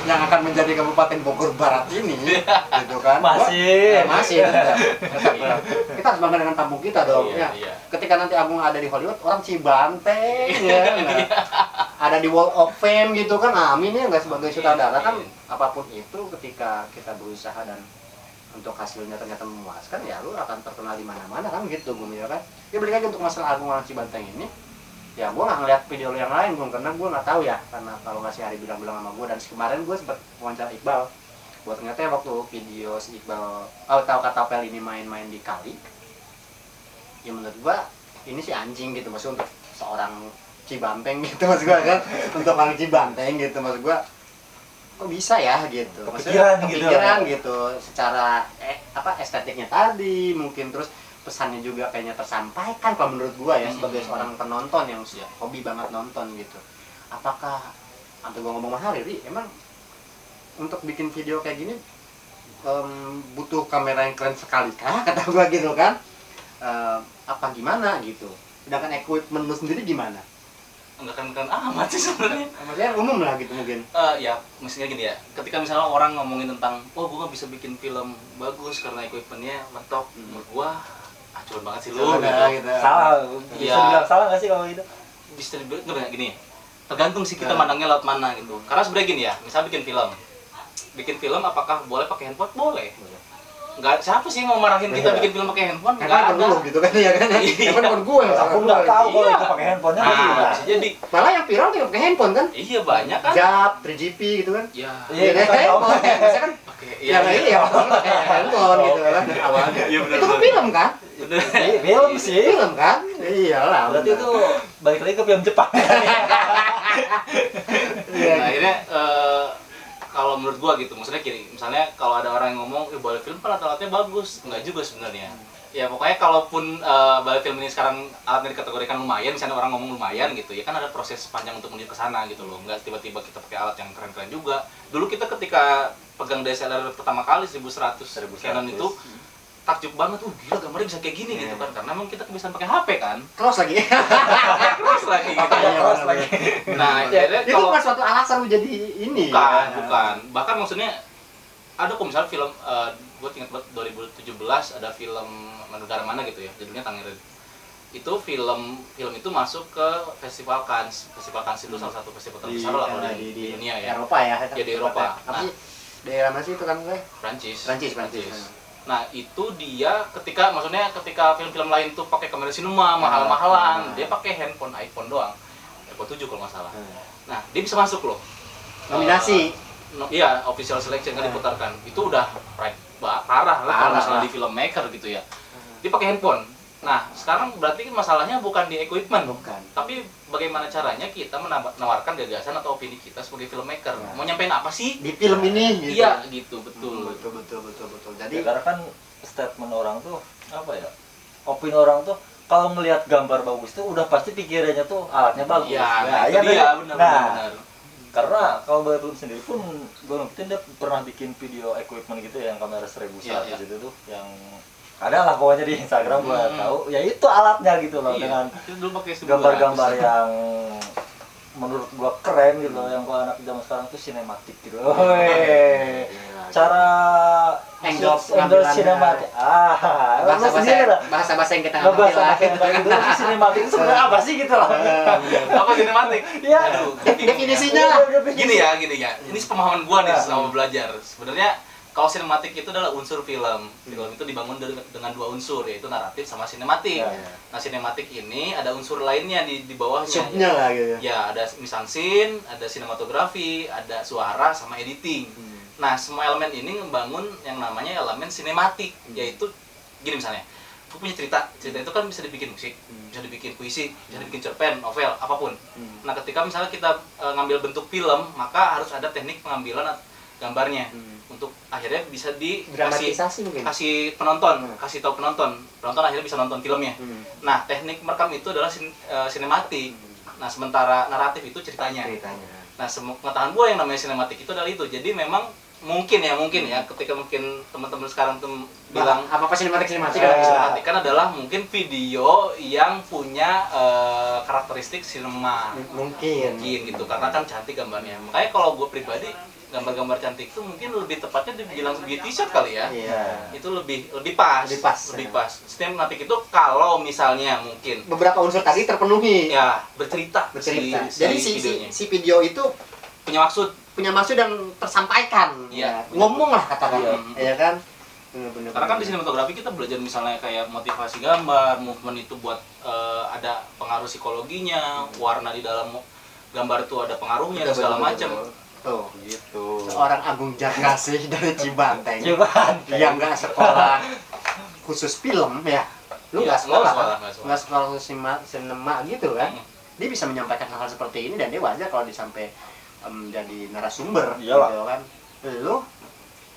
yang akan menjadi Kabupaten Bogor Barat ini, gitu kan? Masih. Tetap. Kita harus bangga dengan kampung kita dong. Iya, Ya. iya. Ketika nanti Agung ada di Hollywood, orang Cibanteng ya, nah, ada di Wall of Fame gitu kan? Amin ya, nggak sebagai sutradara kan? Apapun itu, ketika kita berusaha dan untuk hasilnya ternyata memuaskan, ya lu akan terkenal di mana-mana kan gitu, Bung, ya kan? Ya balik lagi untuk masalah Agung orang Cibanteng ini. Ya gue nggak ngeliat video yang lain Bung, karena gue nggak tahu ya, karena kalau nggak si Hari bilang sama gue, dan kemarin gue sempat wawancara Iqbal buat ternyata ya, waktu video si Iqbal tahu kata Pel ini main-main di kali, ya menurut gue ini sih anjing gitu, maksudnya untuk seorang Cibanteng gitu maksud gue kan, untuk orang Cibanteng gitu maksud gue, kok bisa ya gitu, kepikiran gitu secara estetiknya tadi mungkin, terus pesannya juga kayaknya tersampaikan kalau menurut gua ya, sebagai seorang penonton yang hobi banget nonton gitu. Apakah sampai gua ngomong sama Hari, emang untuk bikin video kayak gini butuh kamera yang keren sekali kah, kata gua gitu kan, apa gimana gitu, sedangkan equipment lu sendiri gimana? Enggak keren-keren amat sih sebenarnya. Maksudnya umum lah gitu mungkin. Ya mestinya gini ya, ketika misalnya orang ngomongin tentang gue nggak bisa bikin film bagus karena equipmentnya mentok, menurut gue acuan banget sih lu gitu. Salah, bisa dibilang salah nggak sih kalau itu? Bisa dibilang nggak gini, tergantung sih kita mandangnya lewat mana gitu. Karena sebenarnya gini ya, misal bikin film apakah boleh pakai handphone? Boleh. nggak, siapa sih mau marahin kita bikin film pakai handphone? Nggak Handphone ada. lu gitu kan ya kan? Handphone gue yang Aku nggak tahu kalau Iya. itu pakai handphonenya Nah, bagaimana. bisa jadi. Malah yang viral tuh pakai handphone kan? Iya banyak kan. Jap, 3GP gitu kan? Ya. Iya, Kan? kan tahu. Biasanya kan Oke. ya kayak iya pakai handphone gitu kan awalnya. Iya, benar, Itu kan benar. film kan? Bener. Film sih. Film kan? Iyalah. Berarti itu balik lagi ke film Jepang. Iya. Nah, akhirnya kalau menurut gua gitu, maksudnya gini, misalnya kalau ada orang yang ngomong balik film kan alat-alatnya bagus, enggak juga sebenarnya. Ya pokoknya kalaupun balik film ini sekarang alatnya dikategorikan lumayan, misalnya orang ngomong lumayan gitu, ya kan ada proses panjang untuk menuju ke sana gitu loh. Enggak tiba-tiba kita pakai alat yang keren-keren juga. Dulu kita ketika pegang DSLR pertama kali 1100 Canon itu takjub banget, gila gambarnya bisa kayak gini gitu kan, karena emang kita kebiasaan pakai HP kan. Cross lagi. Terus lagi gitu. Terus lagi. Nah, akhirnya Itu bukan suatu alasan lu jadi ini. bukan. Bahkan maksudnya ada kok misalnya film gue ingat banget 2017 ada film negara mana gitu ya, judulnya Tangerine. Itu film itu masuk ke Festival Cannes. Festival Cannes itu salah satu festival terbesar lah kalau di dunia ya. Eropa ya. Ya, di Eropa. Tapi daerah mana sih itu kan gue? Prancis. Prancis. Nah, itu dia ketika film-film lain tuh pakai kamera cinema mahal-mahalan, dia pakai handphone iPhone doang. iPhone 7 kalau nggak salah. Nah, dia bisa masuk loh. Nominasi. Iya, official selection kan diputarkan. Itu udah parah lah kalau misalnya di filmmaker gitu ya. Dia pakai handphone. Nah, sekarang berarti masalahnya bukan di equipment, Bukan. tapi bagaimana caranya kita menawarkan gagasan atau opini kita sebagai filmmaker. Ya. Mau nyampein apa sih? Di film ini gitu. Iya, gitu, betul. Betul. Jadi Ya, karena kan statement orang tuh apa ya? Opini orang tuh kalau ngelihat gambar bagus tuh udah pasti pikirannya tuh alatnya bagus. Iya, Nah, nah, itu iya dia, kan? benar. Karena kalau Bapak belum sendiri pun gue ngerti dia pernah bikin video equipment gitu ya, yang kamera 1100 Iya. gitu tuh yang ada lah pokoknya di Instagram gue tahu ya itu alatnya gitu loh, dengan Itu dulu pakai 1200. gambar-gambar yang menurut gua keren gitu loh, yang kalau anak zaman sekarang tuh sinematik gitu. Woi. Cara Angle angle pengambilannya. sinematik. Lu sendiri lah. bahasa yang kita Nggak ngerti lah. bahasa kayak gitu. Tapi sinematik itu sebenarnya apa sih gitu loh. Apa sinematik? Iya. Aduh, gua bingung Definisinya. ya. Gini ya. Ini pemahaman gua nih selama belajar. Sebenarnya kalau sinematik itu adalah unsur film. Film itu dibangun dengan dua unsur, yaitu naratif sama sinematik. Ya. Nah, sinematik ini ada unsur lainnya di bawahnya. Subnya lah gitu. Ya, ada mise-scene, ada sinematografi, ada suara sama editing. Nah, semua elemen ini membangun yang namanya elemen sinematik, yaitu gini misalnya. Aku punya cerita itu kan bisa dibikin musik, bisa dibikin puisi, bisa dibikin cerpen, novel, apapun. Nah, ketika misalnya kita ngambil bentuk film, maka harus ada teknik pengambilan gambarnya untuk akhirnya bisa Dramatisasi mungkin. kasih penonton, kasih tahu penonton akhirnya bisa nonton filmnya. Nah, teknik merekam itu adalah sinematik. Nah, sementara naratif itu ceritanya. Nah, pengetahuan gue yang namanya sinematik itu adalah itu. Jadi memang mungkin ya ketika mungkin teman-teman sekarang tuh bilang apa sinematik sinematik kan adalah mungkin video yang punya karakteristik sinema. Mungkin gitu, karena kan cantik gambarnya. Makanya kalau gue pribadi gambar-gambar cantik itu mungkin lebih tepatnya dibilang beauty shot kali ya. Iya. Itu lebih pas. Lebih pas. Sinematik itu kalau misalnya mungkin beberapa unsur tadi terpenuhi. ya bercerita. Jadi si video itu punya maksud dan tersampaikan. Iya. Ngomong lah katakan. Iya. Ya kan? Bener. Karena kan di sinematografi kita belajar misalnya kayak motivasi gambar, movement itu buat ada pengaruh psikologinya, warna di dalam gambar itu ada pengaruhnya dan segala macam. Tuh, Gitu. seorang Agung Jarkasih dari Cibanteng. Yang Yang nggak sekolah khusus film ya. Lu nggak sekolah, nggak sekolah khusus sinema gitu kan? Dia bisa menyampaikan hal-hal seperti ini dan dia wajar kalau disampai jadi narasumber. Iyalah. Gitu kan? Lu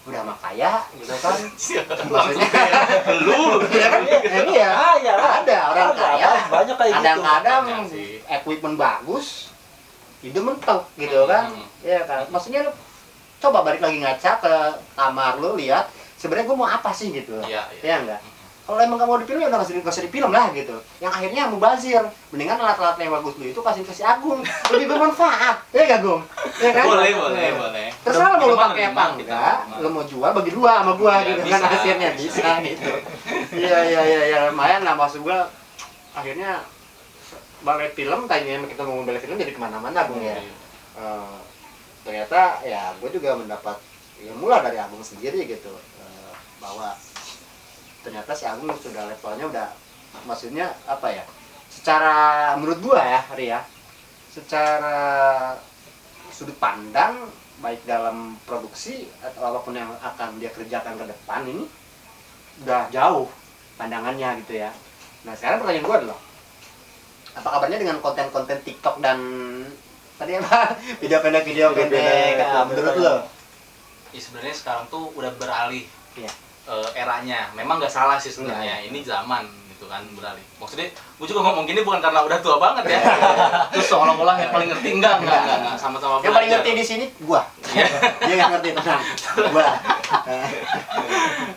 udah mah kaya gitu kan? Maksudnya Lu ya kan? Ini ya. Ada orang kaya. Banyak kayak gitu. Kadang-kadang Banyak sih. equipment bagus, ide mentok gitu kan? Ya kan? Maksudnya lu coba balik lagi ngaca ke kamar lu, lihat sebenarnya gue mau apa sih gitu. Iya. Ya enggak? Kalau emang gak mau dipilih ya udah nggak usah dipilih lah gitu. Yang akhirnya mubazir. Mendingan alat-alat yang bagus lu itu kasih Agung, lebih bermanfaat. Ya enggak, Gung? Ya kan? Boleh. Terserah lu mau Gimana, pakai apa gimana kita enggak, gimana? lu mau jual bagi dua sama gua Ya, gitu bisa, kan akhirnya bisa gitu. Iya lumayan lah, maksud gua akhirnya balai film tanya kita ngomong balai film jadi kemana-mana Bung ya. Ternyata ya gue juga mendapat ilmu lah dari Agung sendiri gitu. bahwa ternyata si Agung sudah levelnya udah, maksudnya apa ya, secara menurut gua ya Ria, secara sudut pandang baik dalam produksi atau apapun yang akan dia kerjakan ke depan ini udah jauh pandangannya gitu ya. Nah sekarang pertanyaan gua adalah, apa kabarnya dengan konten-konten TikTok dan tadi apa video pendek menurut lo? Ya sebenarnya sekarang tuh udah beralih Iya. eranya. Memang nggak salah sih sebenarnya. Ini zaman gitu kan beralih. Maksudnya, gue juga ngomong gini bukan karena udah tua banget ya. Terus seolah-olah yang paling ngerti enggak. Sama-sama Yang paling ngerti di sini gua. Dia nggak ngerti tenang. Gua.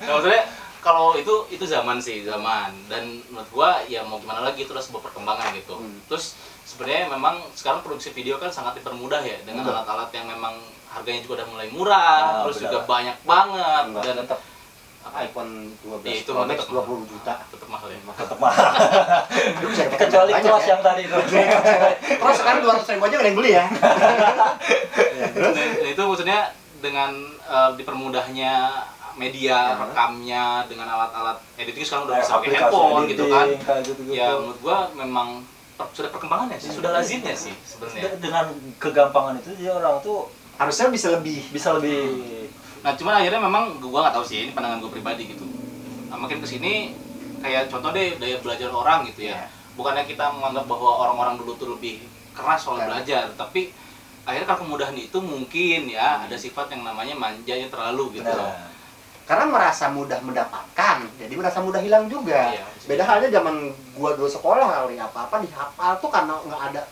Nah, maksudnya kalau itu zaman sih, zaman. Dan menurut gua ya mau gimana lagi, itu udah sebuah perkembangan gitu. Terus sebenarnya memang sekarang produksi video kan sangat dipermudah ya dengan alat-alat yang memang harganya juga udah mulai murah, terus juga banyak banget. Dan tetap iPhone 12 ya, itu Pro Max tetap 20 juta. tetap mahal ya. Tetap mahal. Kecuali kelas yang tadi itu. Terus sekarang 200.000 aja udah yang beli ya. Nah, itu maksudnya dengan dipermudahnya media rekamnya dengan alat-alat editing sekarang udah bisa pakai handphone gitu kan. Ya menurut gua memang sudah perkembangan ya sih, sudah lazimnya sih sebenarnya. Dengan kegampangan itu dia orang tuh Harusnya bisa lebih. Nah cuman akhirnya memang gua nggak tahu sih, ini pandangan gua pribadi gitu. Nah, makin kesini kayak contoh deh daya belajar orang gitu ya. Bukannya kita menganggap bahwa orang-orang dulu tuh lebih keras soal belajar, tapi akhirnya kalau kemudahan itu mungkin ya ada sifat yang namanya manjanya terlalu gitu loh. Karena merasa mudah mendapatkan, jadi merasa mudah hilang juga. Iya, beda halnya zaman gua dulu sekolah kali, apa-apa dihafal tuh karena nggak ada.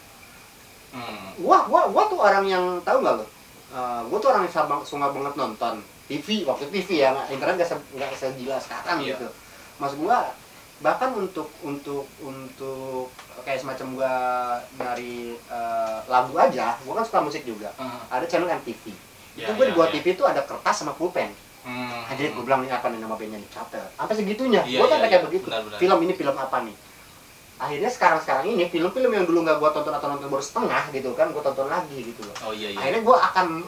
Gua tuh orang yang tahu nggak lo? Gua tuh orang yang suka banget nonton TV, waktu TV ya, internet nggak segila sekarang gitu. Maksud gua bahkan untuk kayak semacam gua nyari lagu aja, gua kan suka musik juga. Ada channel MTV. Itu gua dibuat TV itu ada kertas sama pulpen. Jadi gue bilang ini apa nih nama bandnya nih, catet. Sampai segitunya. Gue kan kayak begitu. Benar. Film ini film apa nih? Akhirnya sekarang ini film-film yang dulu nggak gue tonton atau nonton baru setengah gitu kan, gue tonton lagi gitu loh. Akhirnya gue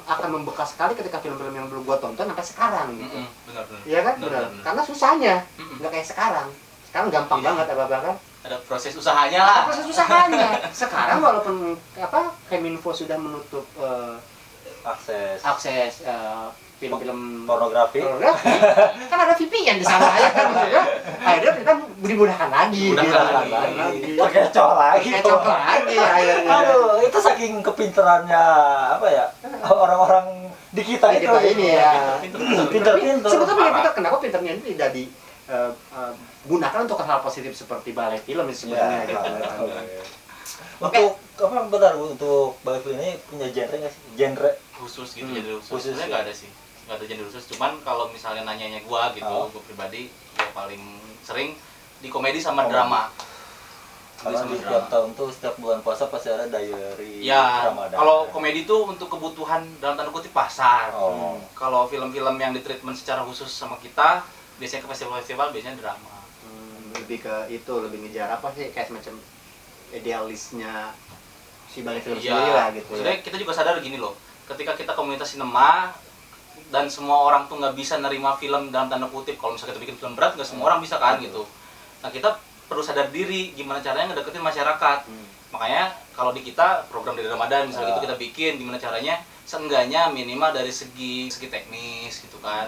akan membekas sekali ketika film-film yang dulu gue tonton sampai sekarang gitu. Benar. Iya kan, benar. Karena susahnya nggak kayak sekarang. Sekarang gampang banget apa kan? Ada proses usahanya lah. Proses usahanya. Sekarang walaupun Keminfo sudah menutup akses film-film pornografi kan ada VPN di sana ya kan, akhirnya kita dimudahkan lagi, kecoh lagi akhirnya. Aduh, itu saking kepinterannya apa ya orang-orang di kita itu ini ya pinter. Sebetulnya pinter, kenapa pinternya ini tidak digunakan untuk hal positif seperti balai film sebenarnya. Untuk apa benar untuk balai film ini punya genre nggak sih, genre khusus gitu, genre khusus sebenarnya nggak ada sih, nggak ada genre khusus. Cuman kalau misalnya nanyanya gua gitu, gua pribadi ya paling sering di komedi sama drama. Karena di setiap tahun tuh setiap bulan puasa pasti ada diary Ramadan. Kalau komedi tuh untuk kebutuhan dalam tanda kutip pasar. Kalau film-film yang ditreatment secara khusus sama kita biasanya ke festival-festival, biasanya drama. Lebih ke itu, lebih ngejar apa sih, kayak semacam idealisnya si balai film sendiri lah gitu. Sebenarnya kita juga sadar gini loh, ketika kita komunitas sinema dan semua orang tuh nggak bisa nerima film dalam tanda kutip, kalau misalnya kita bikin film berat nggak semua orang bisa kan gitu. Nah kita perlu sadar diri gimana caranya ngedeketin masyarakat. Makanya kalau di kita program dari Ramadan misalnya gitu kita bikin gimana caranya seenggaknya minimal dari segi teknis gitu kan.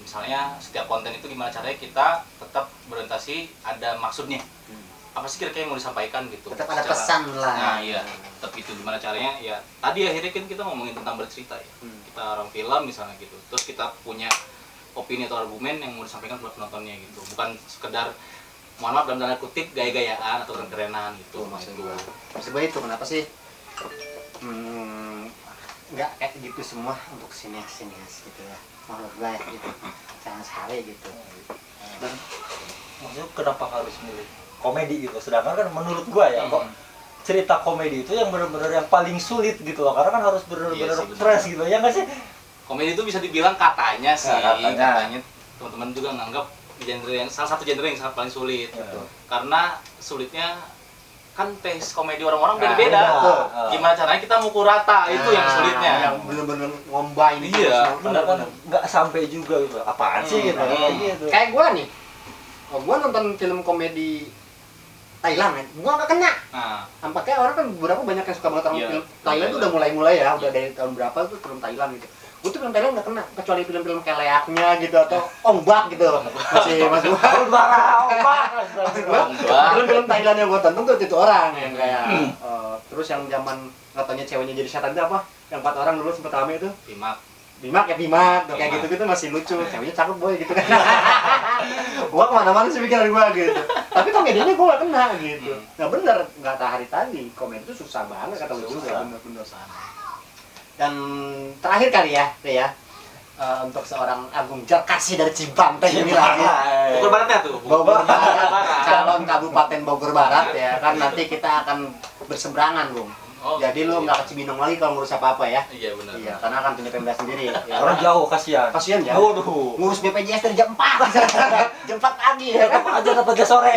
Misalnya setiap konten itu gimana caranya kita tetap berorientasi ada maksudnya. Apa sih kira-kira yang mau disampaikan gitu, tetap ada pesan lah. Nah iya, tetap itu gimana caranya ya. Tadi akhirnya kan kita ngomongin tentang bercerita ya. Kita orang film misalnya gitu, terus kita punya opini atau argumen yang mau disampaikan buat penontonnya gitu, bukan sekedar mohon maaf dalam tanda kutip gaya-gayaan atau keren-kerenan gitu. Maksud itu kenapa sih nggak kayak gitu semua untuk sinias gitu ya, menurut gue gitu, jangan sekali gitu. Dan maksudnya kenapa harus milih komedi gitu, sedangkan kan menurut gua ya kok cerita komedi itu yang benar-benar yang paling sulit gitu loh, karena kan harus benar-benar fresh gitu ya nggak sih. Komedi itu bisa dibilang katanya sih, katanya teman-teman juga nganggap genre yang salah satu genre yang sangat paling sulit gitu. Karena sulitnya kan taste komedi orang-orang beda-beda. Gimana caranya kita mengukur rata, itu yang sulitnya. Yang bener-bener ngombain. Iya, benar kan nggak sampai juga gitu. Apaan sih gitu. Gitu. Kayak gua nih. Gua nonton film komedi Thailand kan, gua nggak kena. Nampaknya orang kan beberapa banyak yang suka banget sama film Thailand tuh udah mulai ya, udah dari tahun berapa tuh film Thailand gitu. Gue tuh film Thailand nggak kena, kecuali film-film kayak Leaknya gitu atau Ombak gitu. Masih Ombak. Film-film Thailand yang gue tonton tuh itu orang yang kayak terus yang zaman katanya ceweknya jadi setan itu apa? Yang 4 orang dulu sempet rame itu. Bimak tuh kayak gitu-gitu masih lucu. Ceweknya cakep boy gitu kan. Gua kemana-mana sih pikiran gua gitu. Tapi komedinya gua gak kena gitu. Nah bener, nggak hari tadi komedi itu susah banget kata lu juga. Bener-bener. Dan terakhir kali ya, untuk seorang Agung Jarkasi dari Cibanteng ini lagi. Bogor Baratnya tuh. Bogor Barat, calon Kabupaten Bogor Barat ya kan nanti kita akan berseberangan, Bung. Jadi lu nggak ke Cibinong lagi kalau ngurus apa-apa ya? Iya benar. Iya, karena akan punya Pemda sendiri. Ya. Orang jauh kasihan. Kasihan ya. Ngurus BPJS dari jam 4. Jam 4 pagi ya kan. Dapat aja sore.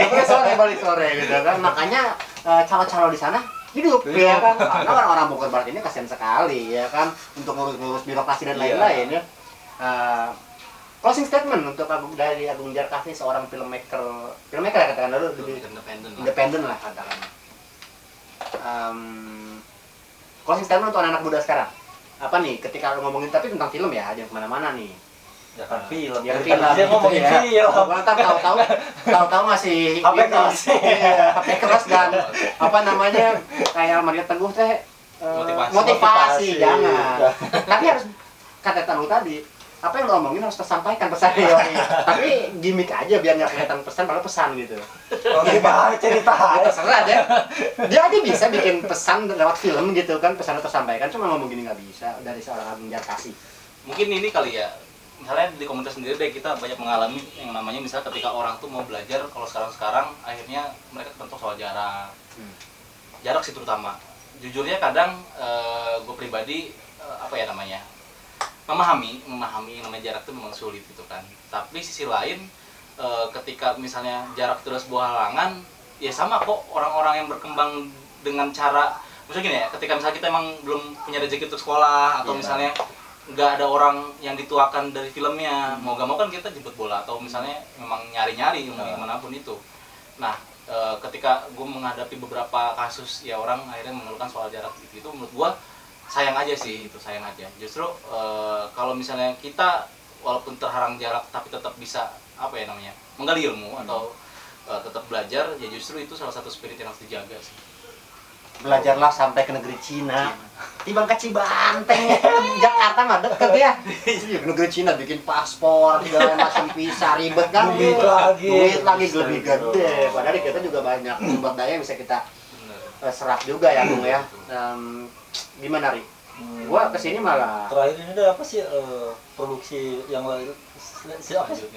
Balik sore gitu kan. Makanya calon-calon di sana hidup ya kan. Karena orang-orang Bogor Barat ini kasihan sekali ya kan untuk ngurus birokrasi dan lain-lain ya. Closing statement untuk dari Agung Jarkasi seorang filmmaker ya katakan dulu lebih independen lah katakan. Closing statement untuk anak-anak muda sekarang apa nih ketika lu ngomongin tapi tentang film ya jangan kemana-mana nih ya kan film dia ngomongin film tahu masih HP keras HP keras dan apa namanya kayak Maria Teguh teh motivasi jangan tapi harus kata lu tadi apa yang lo omongin harus tersampaikan pesannya tapi gimmick aja biar nggak kelihatan pesan padahal pesan gitu gimana cerita terserah dia aja bisa bikin pesan lewat film gitu kan pesannya tersampaikan cuma ngomong gini nggak bisa dari seorang Agung Jarkasi mungkin ini kali ya misalnya di komunitas sendiri deh kita banyak mengalami yang namanya misalnya ketika orang tuh mau belajar kalau sekarang akhirnya mereka tertentu soal jarak sih terutama jujurnya kadang gue pribadi apa ya namanya memahami yang namanya jarak itu memang sulit gitu kan tapi sisi lain ketika misalnya jarak itu adalah sebuah halangan ya sama kok orang-orang yang berkembang dengan cara misalnya gini ya ketika misalnya kita emang belum punya rezeki untuk sekolah atau misalnya nggak ada orang yang dituakan dari filmnya mau gak mau kan kita jemput bola atau misalnya memang nyari-nyari yang manapun itu nah ketika gue menghadapi beberapa kasus ya orang akhirnya mengeluhkan soal jarak gitu menurut gue sayang aja justru kalau misalnya kita walaupun terhalang jarak tapi tetap bisa apa ya namanya menggali ilmu atau tetap belajar ya justru itu salah satu spirit yang harus dijaga sih belajarlah sampai ke negeri Cina timbang ke Cibanteng Jakarta mah deket ya ke negeri Cina bikin paspor segala macam visa ribet kan duit lagi lebih gede padahal kita juga banyak sumber daya yang bisa kita serap juga ya Bung ya gimana Ri? Gua kesini malah terakhir ini ada apa sih produksi yang siapa sih?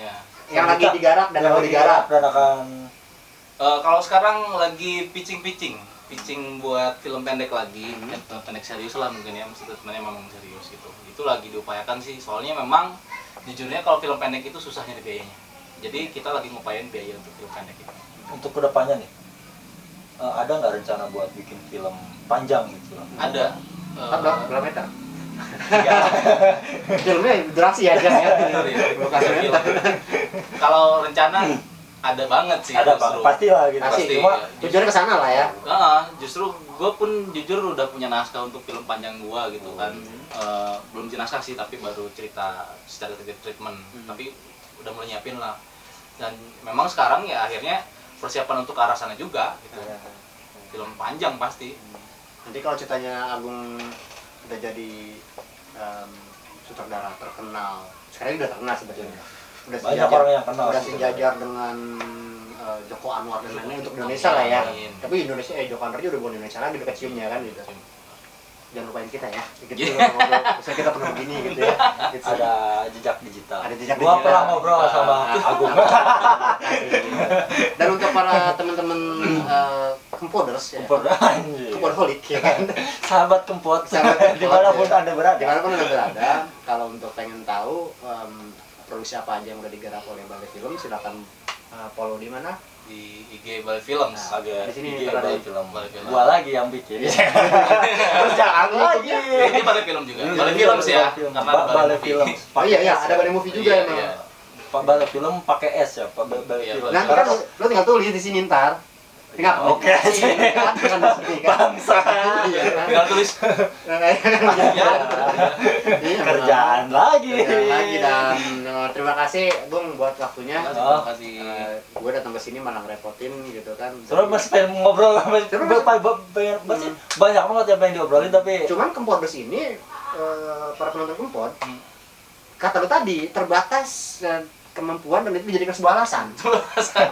Yang lagi digarap dan mau digarap dan akan kalau sekarang lagi pitching buat film pendek lagi pendek serius lah mungkin ya maksudnya memang serius gitu itu lagi diupayakan sih soalnya memang jujurnya kalau film pendek itu susah nyari biayanya jadi kita lagi ngupayain biaya untuk film pendek itu untuk kedepannya nih ada nggak rencana buat bikin film panjang gitu? Ada. Berapa meter? Filmnya durasi aja ya. Kalau rencana ada banget sih. Ada banget. Pasti lah gitu. Pasti. Cuma tujuannya ke sana lah ya. Justru gue pun jujur udah punya naskah untuk film panjang gue gitu kan. Belum naskah sih tapi baru cerita secara treatment. Tapi udah mulai nyiapin lah. Dan memang sekarang ya akhirnya persiapan untuk ke arah sana juga gitu. Film panjang pasti. Nanti kalau ceritanya Agung udah jadi sutradara terkenal, sekarang udah terkenal sebetulnya. Udah banyak orang yang kenal. Udah sejajar dengan Joko Anwar dan lain-lain untuk Indonesia lah ya. Tapi Indonesia Joko Anwar juga udah bukan Indonesia lagi, udah keciumnya kan gitu. Jangan lupain kita ya. Gitu ngobrol. Kita pernah begini gitu ya. Gitu. Ada jejak digital. Ada jejak digital. Gua pernah ngobrol sama Agung. Dan untuk para teman-teman Kempoders ya. Kempodholik ya kan. Sahabat Kempot. Dimanapun Anda berada. Dimanapun Anda berada. Kalau untuk pengen tahu produksi apa aja yang udah digarap oleh Balai Film, silakan follow di mana? di IG Balai Films. Agak Di sini IG ada Balai di- Film. Balai Film. Gua lagi yang bikin. Terus jangan lagi. Ini Balai Film juga. Balai Films ya. Karena ada Balai Movie. Film. Oh iya, ada Balai Movie juga Iya, emang. iya. Pak Balai Film pakai S ya, Pak Balai Iya, Film. Nanti kan lo tinggal tulis di sini ntar. Tinggal Oke. Kan di sini kan. Bangsa. Iya kan. Tinggal tulis Iya. Iya, Kerjaan lagi. Kerjaan lagi dan terima kasih Bung buat waktunya. Oh. Terima kasih. Gue datang ke sini malah ngerepotin gitu kan. Soalnya masih pengen ngobrol, masih banyak banget yang pengen diobrolin tapi Cuman Kempodus ini para penonton Kempod kata lu tadi terbatas kemampuan dan itu dijadikan sebuah alasan.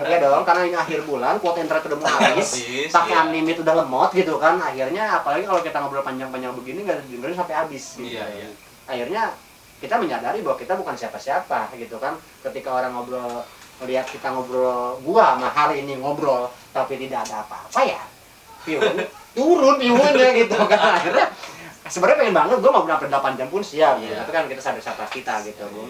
Ya dong, karena ini akhir bulan, kuota internet udah mau habis, pakai iya. unlimited udah lemot gitu kan. Akhirnya apalagi kalau kita ngobrol panjang-panjang begini nggak dengerin sampai habis gitu. Iya, iya. Akhirnya kita menyadari bahwa kita bukan siapa-siapa gitu kan. Ketika orang ngobrol melihat kita ngobrol, gua sama hari ini ngobrol tapi tidak ada apa-apa ya. Turun view-nya gitu kan. Akhirnya sebenarnya pengen banget gua mau sampai 8 jam pun siap gitu. Iya. Tapi kan kita sadar kita gitu, Bung.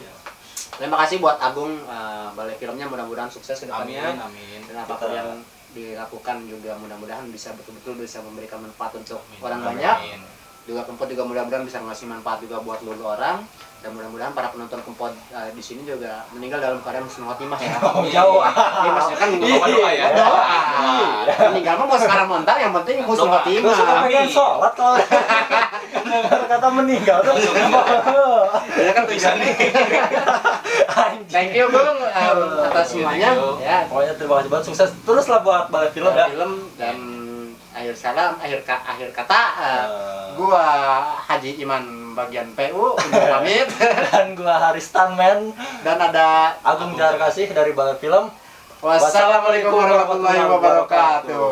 Terima kasih buat Agung, Balai Filmnya mudah-mudahan sukses ke depannya. Amin, amin. Dan apapun yang dilakukan juga mudah-mudahan bisa betul-betul bisa memberikan manfaat untuk orang banyak. Amin. Juga Kempod juga mudah-mudahan bisa ngasih manfaat juga buat seluruh orang. Dan mudah-mudahan para penonton Kempod di sini juga meninggal dalam keadaan husnul khotimah ya. jauh. Ini maksudnya kan Doa ya. doa. Meninggal mah mau sekarang montar yang penting husnul Doa. Gue suka khotimah. pengen sholat kalau dengar kata meninggal tuh. Ya kan tujuannya. Thank you Bung atas semuanya. Thank you. Ya, Pokoknya terima kasih banget, sukses terus lah buat Balai Film ya. film dan akhir kata gua Haji Iman bagian PU untuk pamit Dan gua Haris Tanman dan ada Agung Jahar Kasih dari Balai Film. wassalamualaikum warahmatullahi wabarakatuh.